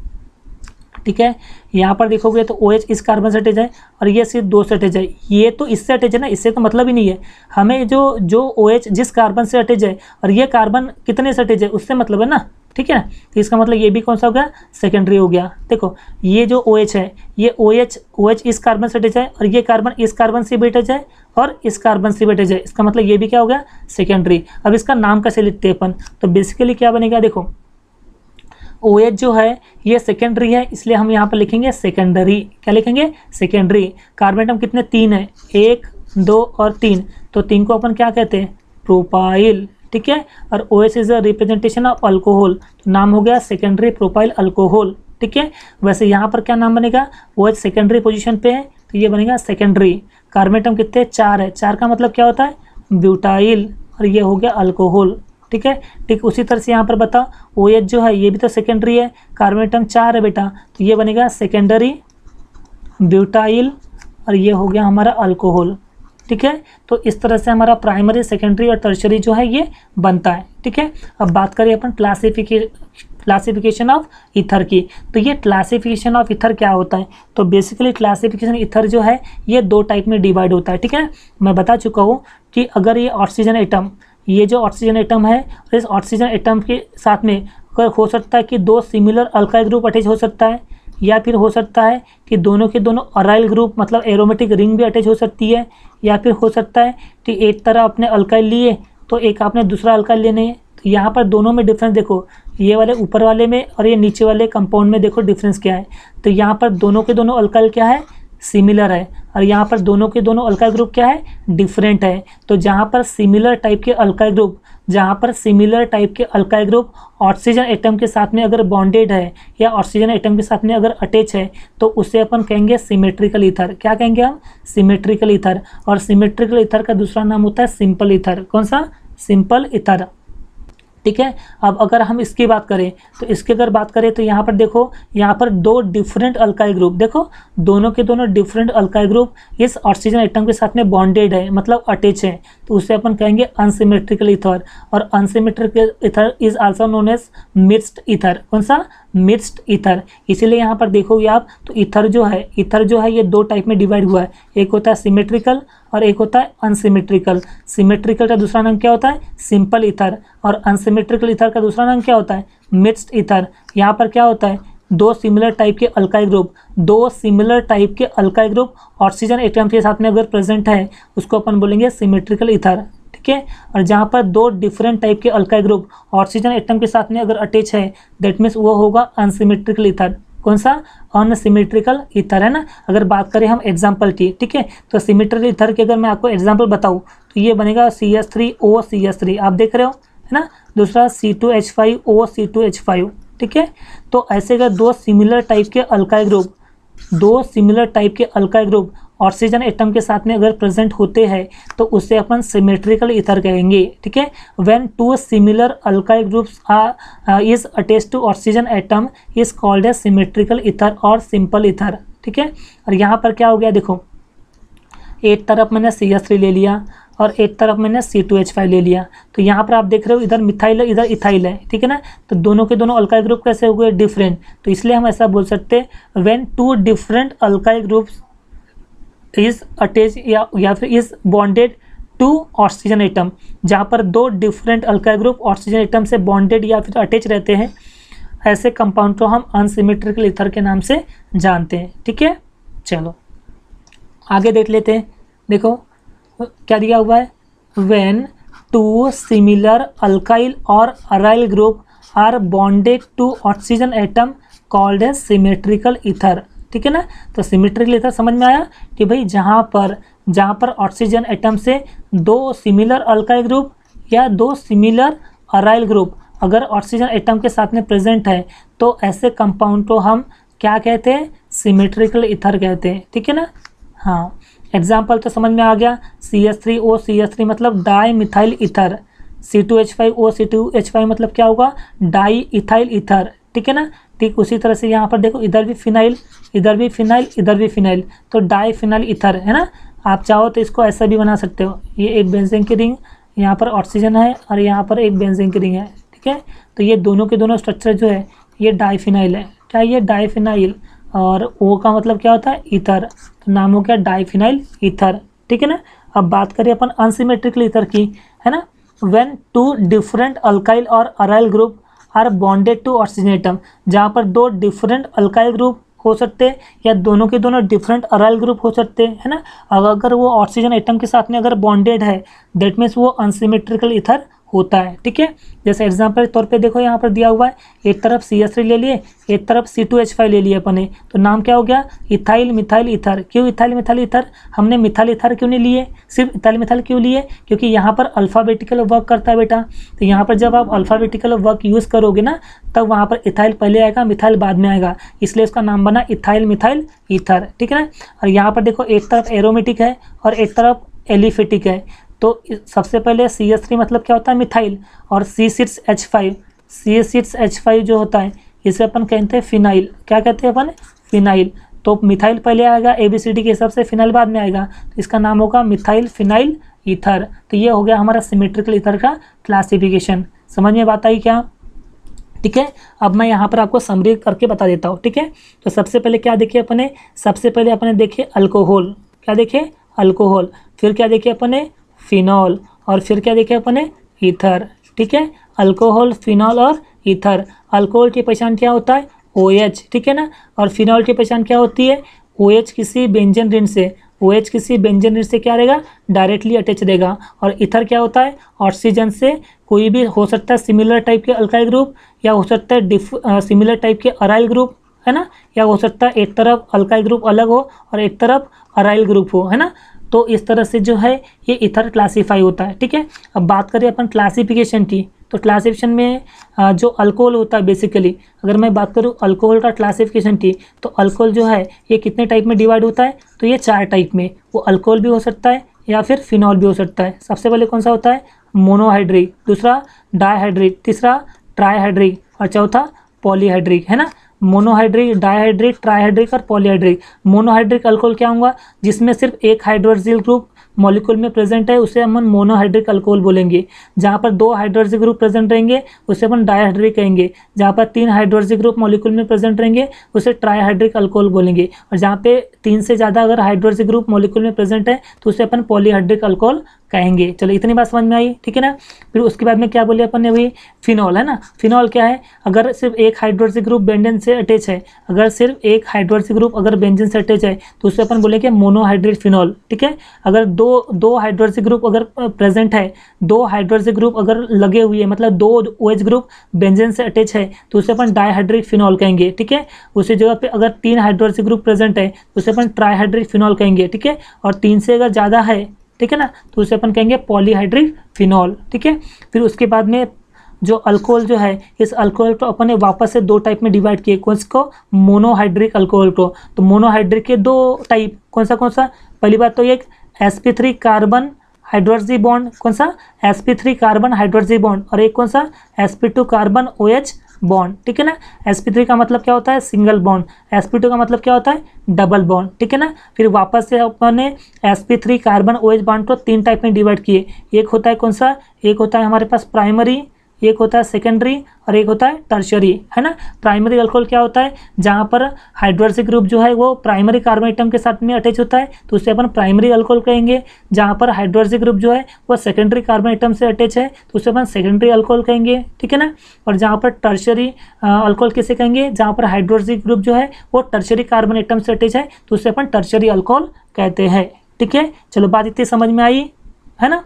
[SPEAKER 1] ठीक है, यहाँ पर देखोगे तो OH इस कार्बन से अटैच है और ये सिर्फ 2 से अटैच है। ये तो इससे अटैच है ना, इससे तो मतलब ही नहीं है हमें। जो OH जिस कार्बन से अटैच है और ये कार्बन कितने से अटैच है, उससे मतलब है ना। ठीक है ना। तो इसका मतलब ये भी कौन सा हो गया, सेकेंडरी हो गया। देखो ये जो OH है, ये OH इस कार्बन से अटैच है और ये कार्बन इस कार्बन से भी अटैच है और इस कार्बन से भी अटैच है, इसका मतलब ये भी क्या हो गया, सेकेंडरी। अब इसका नाम कैसे लिखते हैं अपन, तो बेसिकली क्या बनेगा, देखो OH जो है ये सेकेंडरी है, इसलिए हम यहाँ पर लिखेंगे सेकेंडरी। क्या लिखेंगे, सेकेंडरी। कार्बन एटम कितने, 3 है, 1 2 और 3, तो 3 को अपन क्या कहते हैं, प्रोपाइल, ठीक है। और OH is a representation of alcohol, तो नाम हो गया सेकेंडरी प्रोपाइल अल्कोहल, ठीक है। वैसे यहाँ पर क्या नाम बनेगा, OH सेकेंडरी पोजीशन पे है तो ये बनेगा सेकेंडरी। कार्बन एटम कितने, 4 है, 4 का मतलब क्या होता है, ब्यूटाइल, और ये हो गया अल्कोहल, ठीक है। ठीक उसी तरह से यहाँ पर बताओ OH जो है ये भी तो सेकेंडरी है, कार्बन एटम 4 है बेटा, तो ये बनेगा सेकेंडरी ब्यूटाइल और ये हो गया हमारा अल्कोहल, ठीक है। तो इस तरह से हमारा प्राइमरी, सेकेंडरी और टर्शरी जो है ये बनता है, ठीक है। अब बात करें अपन क्लासिफिकेशन ऑफ ईथर की, तो ये क्लासिफिकेशन ऑफ ईथर क्या होता है, तो बेसिकली क्लासिफिकेशन ईथर जो है ये 2 टाइप में डिवाइड होता है, ठीक है। मैं बता चुका हूँ कि अगर ये ऑक्सीजन एटम, ये जो ऑक्सीजन एटम है, इस ऑक्सीजन एटम के साथ में अगर हो सकता है कि 2 सिमिलर अल्काइल ग्रुप अटैच हो सकता है, या फिर हो सकता है कि दोनों के दोनों अराइल ग्रुप मतलब एरोमेटिक रिंग भी अटैच हो सकती है, या फिर हो सकता है कि एक तरह अपने अल्काइल लिए तो एक आपने दूसरा अल्काइल लेने हैं। तो यहाँ पर दोनों में डिफरेंस देखो, ये वाले ऊपर वाले में और ये नीचे वाले कंपाउंड में देखो डिफरेंस क्या है। तो यहाँ पर दोनों के दोनों अल्काइल क्या है, सिमिलर है, और यहाँ पर दोनों के दोनों अल्काइल ग्रुप क्या है, डिफरेंट है। तो जहाँ पर सिमिलर टाइप के अल्काइल ग्रुप, जहाँ पर सिमिलर टाइप के अल्काइल ग्रुप ऑक्सीजन एटम के साथ में अगर बॉन्डेड है या ऑक्सीजन एटम के साथ में अगर अटैच है तो उसे अपन कहेंगे सिमेट्रिकल ईथर। क्या कहेंगे हम, सिमेट्रिकल ईथर। और सिमेट्रिकल ईथर का दूसरा नाम होता है सिंपल ईथर। कौन सा, सिंपल ईथर, ठीक है। अब अगर हम इसकी बात करें तो इसकी अगर बात करें तो यहाँ पर देखो, यहाँ पर 2 डिफरेंट अल्काइल ग्रुप, देखो दोनों के दोनों डिफरेंट अल्काइल ग्रुप इस ऑक्सीजन एटम के साथ में बॉन्डेड है मतलब अटैच है, तो उसे अपन कहेंगे अनसिमेट्रिकल ईथर। और unsymmetrical ether is also known as mixed ether. कौन सा, मिक्स्ड ईथर। इसीलिए यहाँ पर देखोगे आप तो ईथर जो है ये 2 टाइप में डिवाइड हुआ है, एक होता है सिमेट्रिकल और एक होता है अनसिमेट्रिकल। सिमेट्रिकल का दूसरा नाम क्या होता है, सिंपल ईथर, और अनसिमेट्रिकल ईथर का दूसरा नाम क्या होता है, मिक्स्ड ईथर। यहाँ पर क्या होता है, 2 सिमिलर टाइप के अल्काइल ग्रुप ऑक्सीजन एटम के साथ में अगर प्रेजेंट है उसको अपन बोलेंगे सिमेट्रिकल ईथर, ठीक है। और जहाँ पर 2 डिफरेंट टाइप के अल्काइल ग्रुप ऑक्सीजन एटम के साथ में अगर अटैच है दैट मीन्स वो होगा अनसिमेट्रिकल ईथर। कौन सा, अनसिमेट्रिकल ईथर, है ना। अगर बात करें हम एग्जाम्पल की, ठीक है, तो सिमेट्रिकल ईथर की अगर मैं आपको एग्जाम्पल बताऊँ तो ये बनेगा CH3OCH3, आप देख रहे हो, है ना। दूसरा C2H5OC2H5, ठीक है। तो ऐसे अगर 2 सिमिलर टाइप के अल्काइल ग्रुप ऑक्सीजन एटम के साथ में अगर प्रेजेंट होते हैं तो उसे अपन सिमेट्रिकल ईथर कहेंगे, ठीक है। When 2 similar alkyl groups is attached to oxygen atom is called as symmetrical ether और सिंपल ईथर, ठीक है। और यहाँ पर क्या हो गया, देखो एक तरफ मैंने CH3 ले लिया और एक तरफ मैंने C2H5 ले लिया, तो यहाँ पर आप देख रहे हो इधर मिथाइल है इधर इथाइल है, ठीक है ना। तो दोनों के दोनों अल्काइल ग्रुप कैसे हो गए, डिफरेंट। तो इसलिए हम ऐसा बोल सकते हैं when 2 different alkyl groups is attach या फिर is bonded to oxygen atom, जहाँ पर 2 different alkyl group oxygen atom से बॉन्डेड या फिर अटैच रहते हैं, ऐसे कंपाउंड को हम अनसिमेट्रिकल ईथर के नाम से जानते हैं, ठीक है। चलो आगे देख लेते हैं। देखो क्या दिया हुआ है, व्हेन 2 सिमिलर अल्काइल और aryl group are bonded to oxygen atom called as symmetrical ether, ठीक है ना। तो सिमेट्रिकल ईथर समझ में आया कि भाई जहाँ पर ऑक्सीजन एटम से 2 सिमिलर अल्काइल ग्रुप या 2 सिमिलर अराइल ग्रुप अगर ऑक्सीजन एटम के साथ में प्रेजेंट है तो ऐसे कंपाउंड को हम क्या कहते हैं, सिमेट्रिकल ईथर कहते हैं, ठीक है ना। हाँ, एग्जाम्पल तो समझ में आ गया, CH3OCH3 मतलब डाई मिथाइल ईथर, C2H5OC2H5 मतलब क्या होगा, डाई इथाइल ईथर, ठीक है ना। ठीक उसी तरह से यहाँ पर देखो इधर भी फिनाइल इधर भी फिनाइल इधर भी फिनाइल, तो डाई फिनाइल ईथर, है ना। आप चाहो तो इसको ऐसा भी बना सकते हो, ये एक बेंजीन की रिंग, यहाँ पर ऑक्सीजन है और यहाँ पर एक बेंजीन की रिंग है, ठीक है। तो ये दोनों के दोनों स्ट्रक्चर जो है ये डाईफिनाइल है, क्या ये डाईफिनाइल, और O का मतलब क्या होता है, ईथर, तो नाम हो गया डाईफिनाइल ईथर, ठीक है ना। अब बात करें अपन अनसिमेट्रिकल ईथर की, है ना। व्हेन 2 डिफरेंट अल्काइल और aryl group are bonded to oxygen atom, जहाँ पर दो डिफरेंट अल्काइल ग्रुप हो सकते हैं या दोनों के दोनों डिफरेंट अराइल ग्रुप हो सकते हैं, है ना। अगर वो ऑक्सीजन एटम के साथ में अगर बॉन्डेड है दैट मीन्स वो अनसिमेट्रिकल ईथर होता है, ठीक है। जैसे एग्जांपल के तौर पे देखो यहाँ पर दिया हुआ है, एक तरफ CH3 ले लिए, एक तरफ C2H5 ले लिए अपने, तो नाम क्या हो गया, इथाइल मिथाइल ईथर। क्यों इथाइल मिथाइल ईथर, हमने मिथाइल ईथर क्यों नहीं लिए, सिर्फ इथाइल मिथाइल क्यों लिए, क्योंकि यहाँ पर अल्फ़ाबेटिकल वर्क करता है बेटा। तो यहाँ पर जब आप अल्फ़ाबेटिकल वर्क यूज़ करोगे ना तब वहाँ पर इथाइल पहले आएगा, मिथाइल बाद में आएगा, इसलिए उसका नाम बना इथाइल मिथाइल ईथर, ठीक है ना। और यहाँ पर देखो एक तरफ एरोमेटिक है और एक तरफ एलिफेटिक है, तो सबसे पहले CH3 मतलब क्या होता है, मिथाइल, और C6H5 जो होता है इसे अपन कहते हैं फिनाइल। क्या कहते हैं अपन, फिनाइल। तो मिथाइल पहले आएगा ABCD के हिसाब से, फिनाइल बाद में आएगा, तो इसका नाम होगा मिथाइल फिनाइल ईथर। तो ये हो गया हमारा सिमेट्रिकल ईथर का क्लासिफिकेशन। समझ में बात आई क्या, ठीक है। अब मैं यहाँ पर आपको समरी करके बता देता हूँ, ठीक है। तो सबसे पहले क्या देखे अपने, सबसे पहले अपने देखे अल्कोहल, क्या देखे, अल्कोहल। फिर क्या देखे अपने, फिनॉल, और फिर क्या देखे अपने, ईथर, ठीक है। अल्कोहल, फिनॉल और ईथर। अल्कोहल की पहचान क्या होता है, OH, ठीक है ना। और फिनॉल की पहचान क्या होती है, OH किसी व्यंजन ऋण से, OH किसी व्यंजन ऋण से क्या रहेगा, डायरेक्टली अटैच रहेगा। और ईथर क्या होता है, ऑक्सीजन से कोई भी हो सकता है सिमिलर टाइप के अल्काइल ग्रुप, या हो सकता है सिमिलर टाइप के अराइल ग्रुप, है ना, या हो सकता है एक तरफ अल्काइल ग्रुप अलग हो और एक तरफ अराइल ग्रुप हो, है ना। तो इस तरह से जो है ये ईथर क्लासीफाई होता है, ठीक है। अब बात करें अपन क्लासिफिकेशन की, तो क्लासिफिकेशन में जो अल्कोहल होता है बेसिकली, अगर मैं बात करूँ अल्कोहल का क्लासिफिकेशन की, तो अल्कोहल जो है ये कितने टाइप में डिवाइड होता है, तो ये 4 टाइप में, वो अल्कोहल भी हो सकता है या फिर फिनॉल भी हो सकता है। सबसे पहले कौन सा होता है, मोनोहाइड्रिक, दूसरा डाइहाइड्रिक, तीसरा ट्राइहाइड्रिक और चौथा पॉलीहाइड्रिक, है ना। मोनोहाइड्रिक, डाइहाइड्रिक, ट्राइहाइड्रिक और पॉलीहाइड्रिक। मोनोहाइड्रिक अल्कोहल क्या होगा, जिसमें सिर्फ एक हाइड्रोक्सिल ग्रुप मॉलिक्यूल में प्रेजेंट है उसे हम मोनोहाइड्रिक अल्कोहल बोलेंगे। जहाँ पर 2 हाइड्रोक्सिल ग्रुप प्रेजेंट रहेंगे उसे अपन डाइहाइड्रिक कहेंगे। जहाँ पर 3 हाइड्रोक्सिल ग्रुप मॉलिक्यूल में प्रेजेंट रहेंगे उसे ट्राइहाइड्रिक अल्कोहल बोलेंगे। और जहाँ पे 3 से ज़्यादा अगर हाइड्रोक्सिल ग्रुप मॉलिक्यूल में प्रेजेंट है तो उसे अपन पॉलीहाइड्रिक अल्कोहल कहेंगे। चलो इतनी बात समझ में आई, ठीक है ना। फिर उसके बाद में क्या बोले अपन ने, वही फिनॉल, है ना। फिनॉल क्या है, अगर सिर्फ एक हाइड्रोक्सिल ग्रुप बेंजीन से अटैच है, अगर सिर्फ एक हाइड्रोक्सिल ग्रुप अगर बेंजीन से अटैच है तो उसे अपन बोलेंगे मोनोहाइड्रिक फिनॉल, ठीक है। अगर दो हाइड्रोक्सिल ग्रुप अगर प्रेजेंट है, 2 हाइड्रोक्सिल ग्रुप अगर लगे हुए हैं, मतलब 2 OH ग्रुप बेंजीन से अटैच है तो उसे अपन डाइहाइड्रिक फिनॉल कहेंगे, ठीक है। उसी जगह पे अगर 3 हाइड्रोक्सिल ग्रुप प्रेजेंट है तो उसे अपन ट्राइहाइड्रिक फिनॉल कहेंगे, ठीक है। और 3 से अगर ज़्यादा है, ठीक है ना, तो उसे अपन कहेंगे पॉलीहाइड्रिक फिनॉल, ठीक है। फिर उसके बाद में जो अल्कोहल जो है, इस अल्कोहल को अपन ने वापस से 2 टाइप में डिवाइड किए, कौन को, मोनोहाइड्रिक अल्कोहल को। तो मोनोहाइड्रिक के 2 टाइप, कौन सा, पहली बात तो एक sp3 कार्बन हाइड्रोक्सी बॉन्ड, कौन सा, sp3 कार्बन हाइड्रोक्सी बॉन्ड, और एक कौन सा, sp2 कार्बन OH बॉन्ड, ठीक है ना। sp3 का मतलब क्या होता है, सिंगल बॉन्ड, sp2 का मतलब क्या होता है, डबल बॉन्ड, ठीक है ना। फिर वापस से अपन ने sp3 कार्बन OH बॉन्ड को 3 टाइप में डिवाइड किए। एक होता है कौन सा, एक होता है हमारे पास प्राइमरी, एक होता है सेकेंडरी और एक होता है टर्शियरी, है ना। प्राइमरी अल्कोहल क्या होता है, जहाँ पर हाइड्रोक्सिल ग्रुप जो है वो प्राइमरी कार्बन एटम के साथ में अटैच होता है तो उसे अपन प्राइमरी अल्कोहल कहेंगे। जहाँ पर हाइड्रोक्सिल ग्रुप जो है वो सेकेंडरी कार्बन एटम से अटैच है तो उसे अपन सेकेंडरी अल्कोहल कहेंगे, ठीक है ना। और जहाँ पर टर्शियरी अल्कोहल किसे कहेंगे, जहाँ पर हाइड्रोक्सिल ग्रुप जो है वो टर्शियरी कार्बन एटम से अटैच है तो उसे अपन टर्शियरी अल्कोहल कहते हैं, ठीक है। चलो बात इतनी समझ में आई, है ना।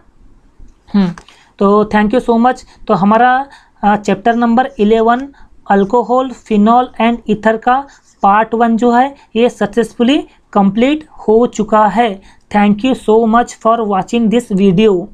[SPEAKER 1] तो थैंक यू सो मच। तो हमारा chapter number 11 alcohol, phenol and ether का पार्ट 1 जो है ये सक्सेसफुली कंप्लीट हो चुका है। Thank you so much for watching this video.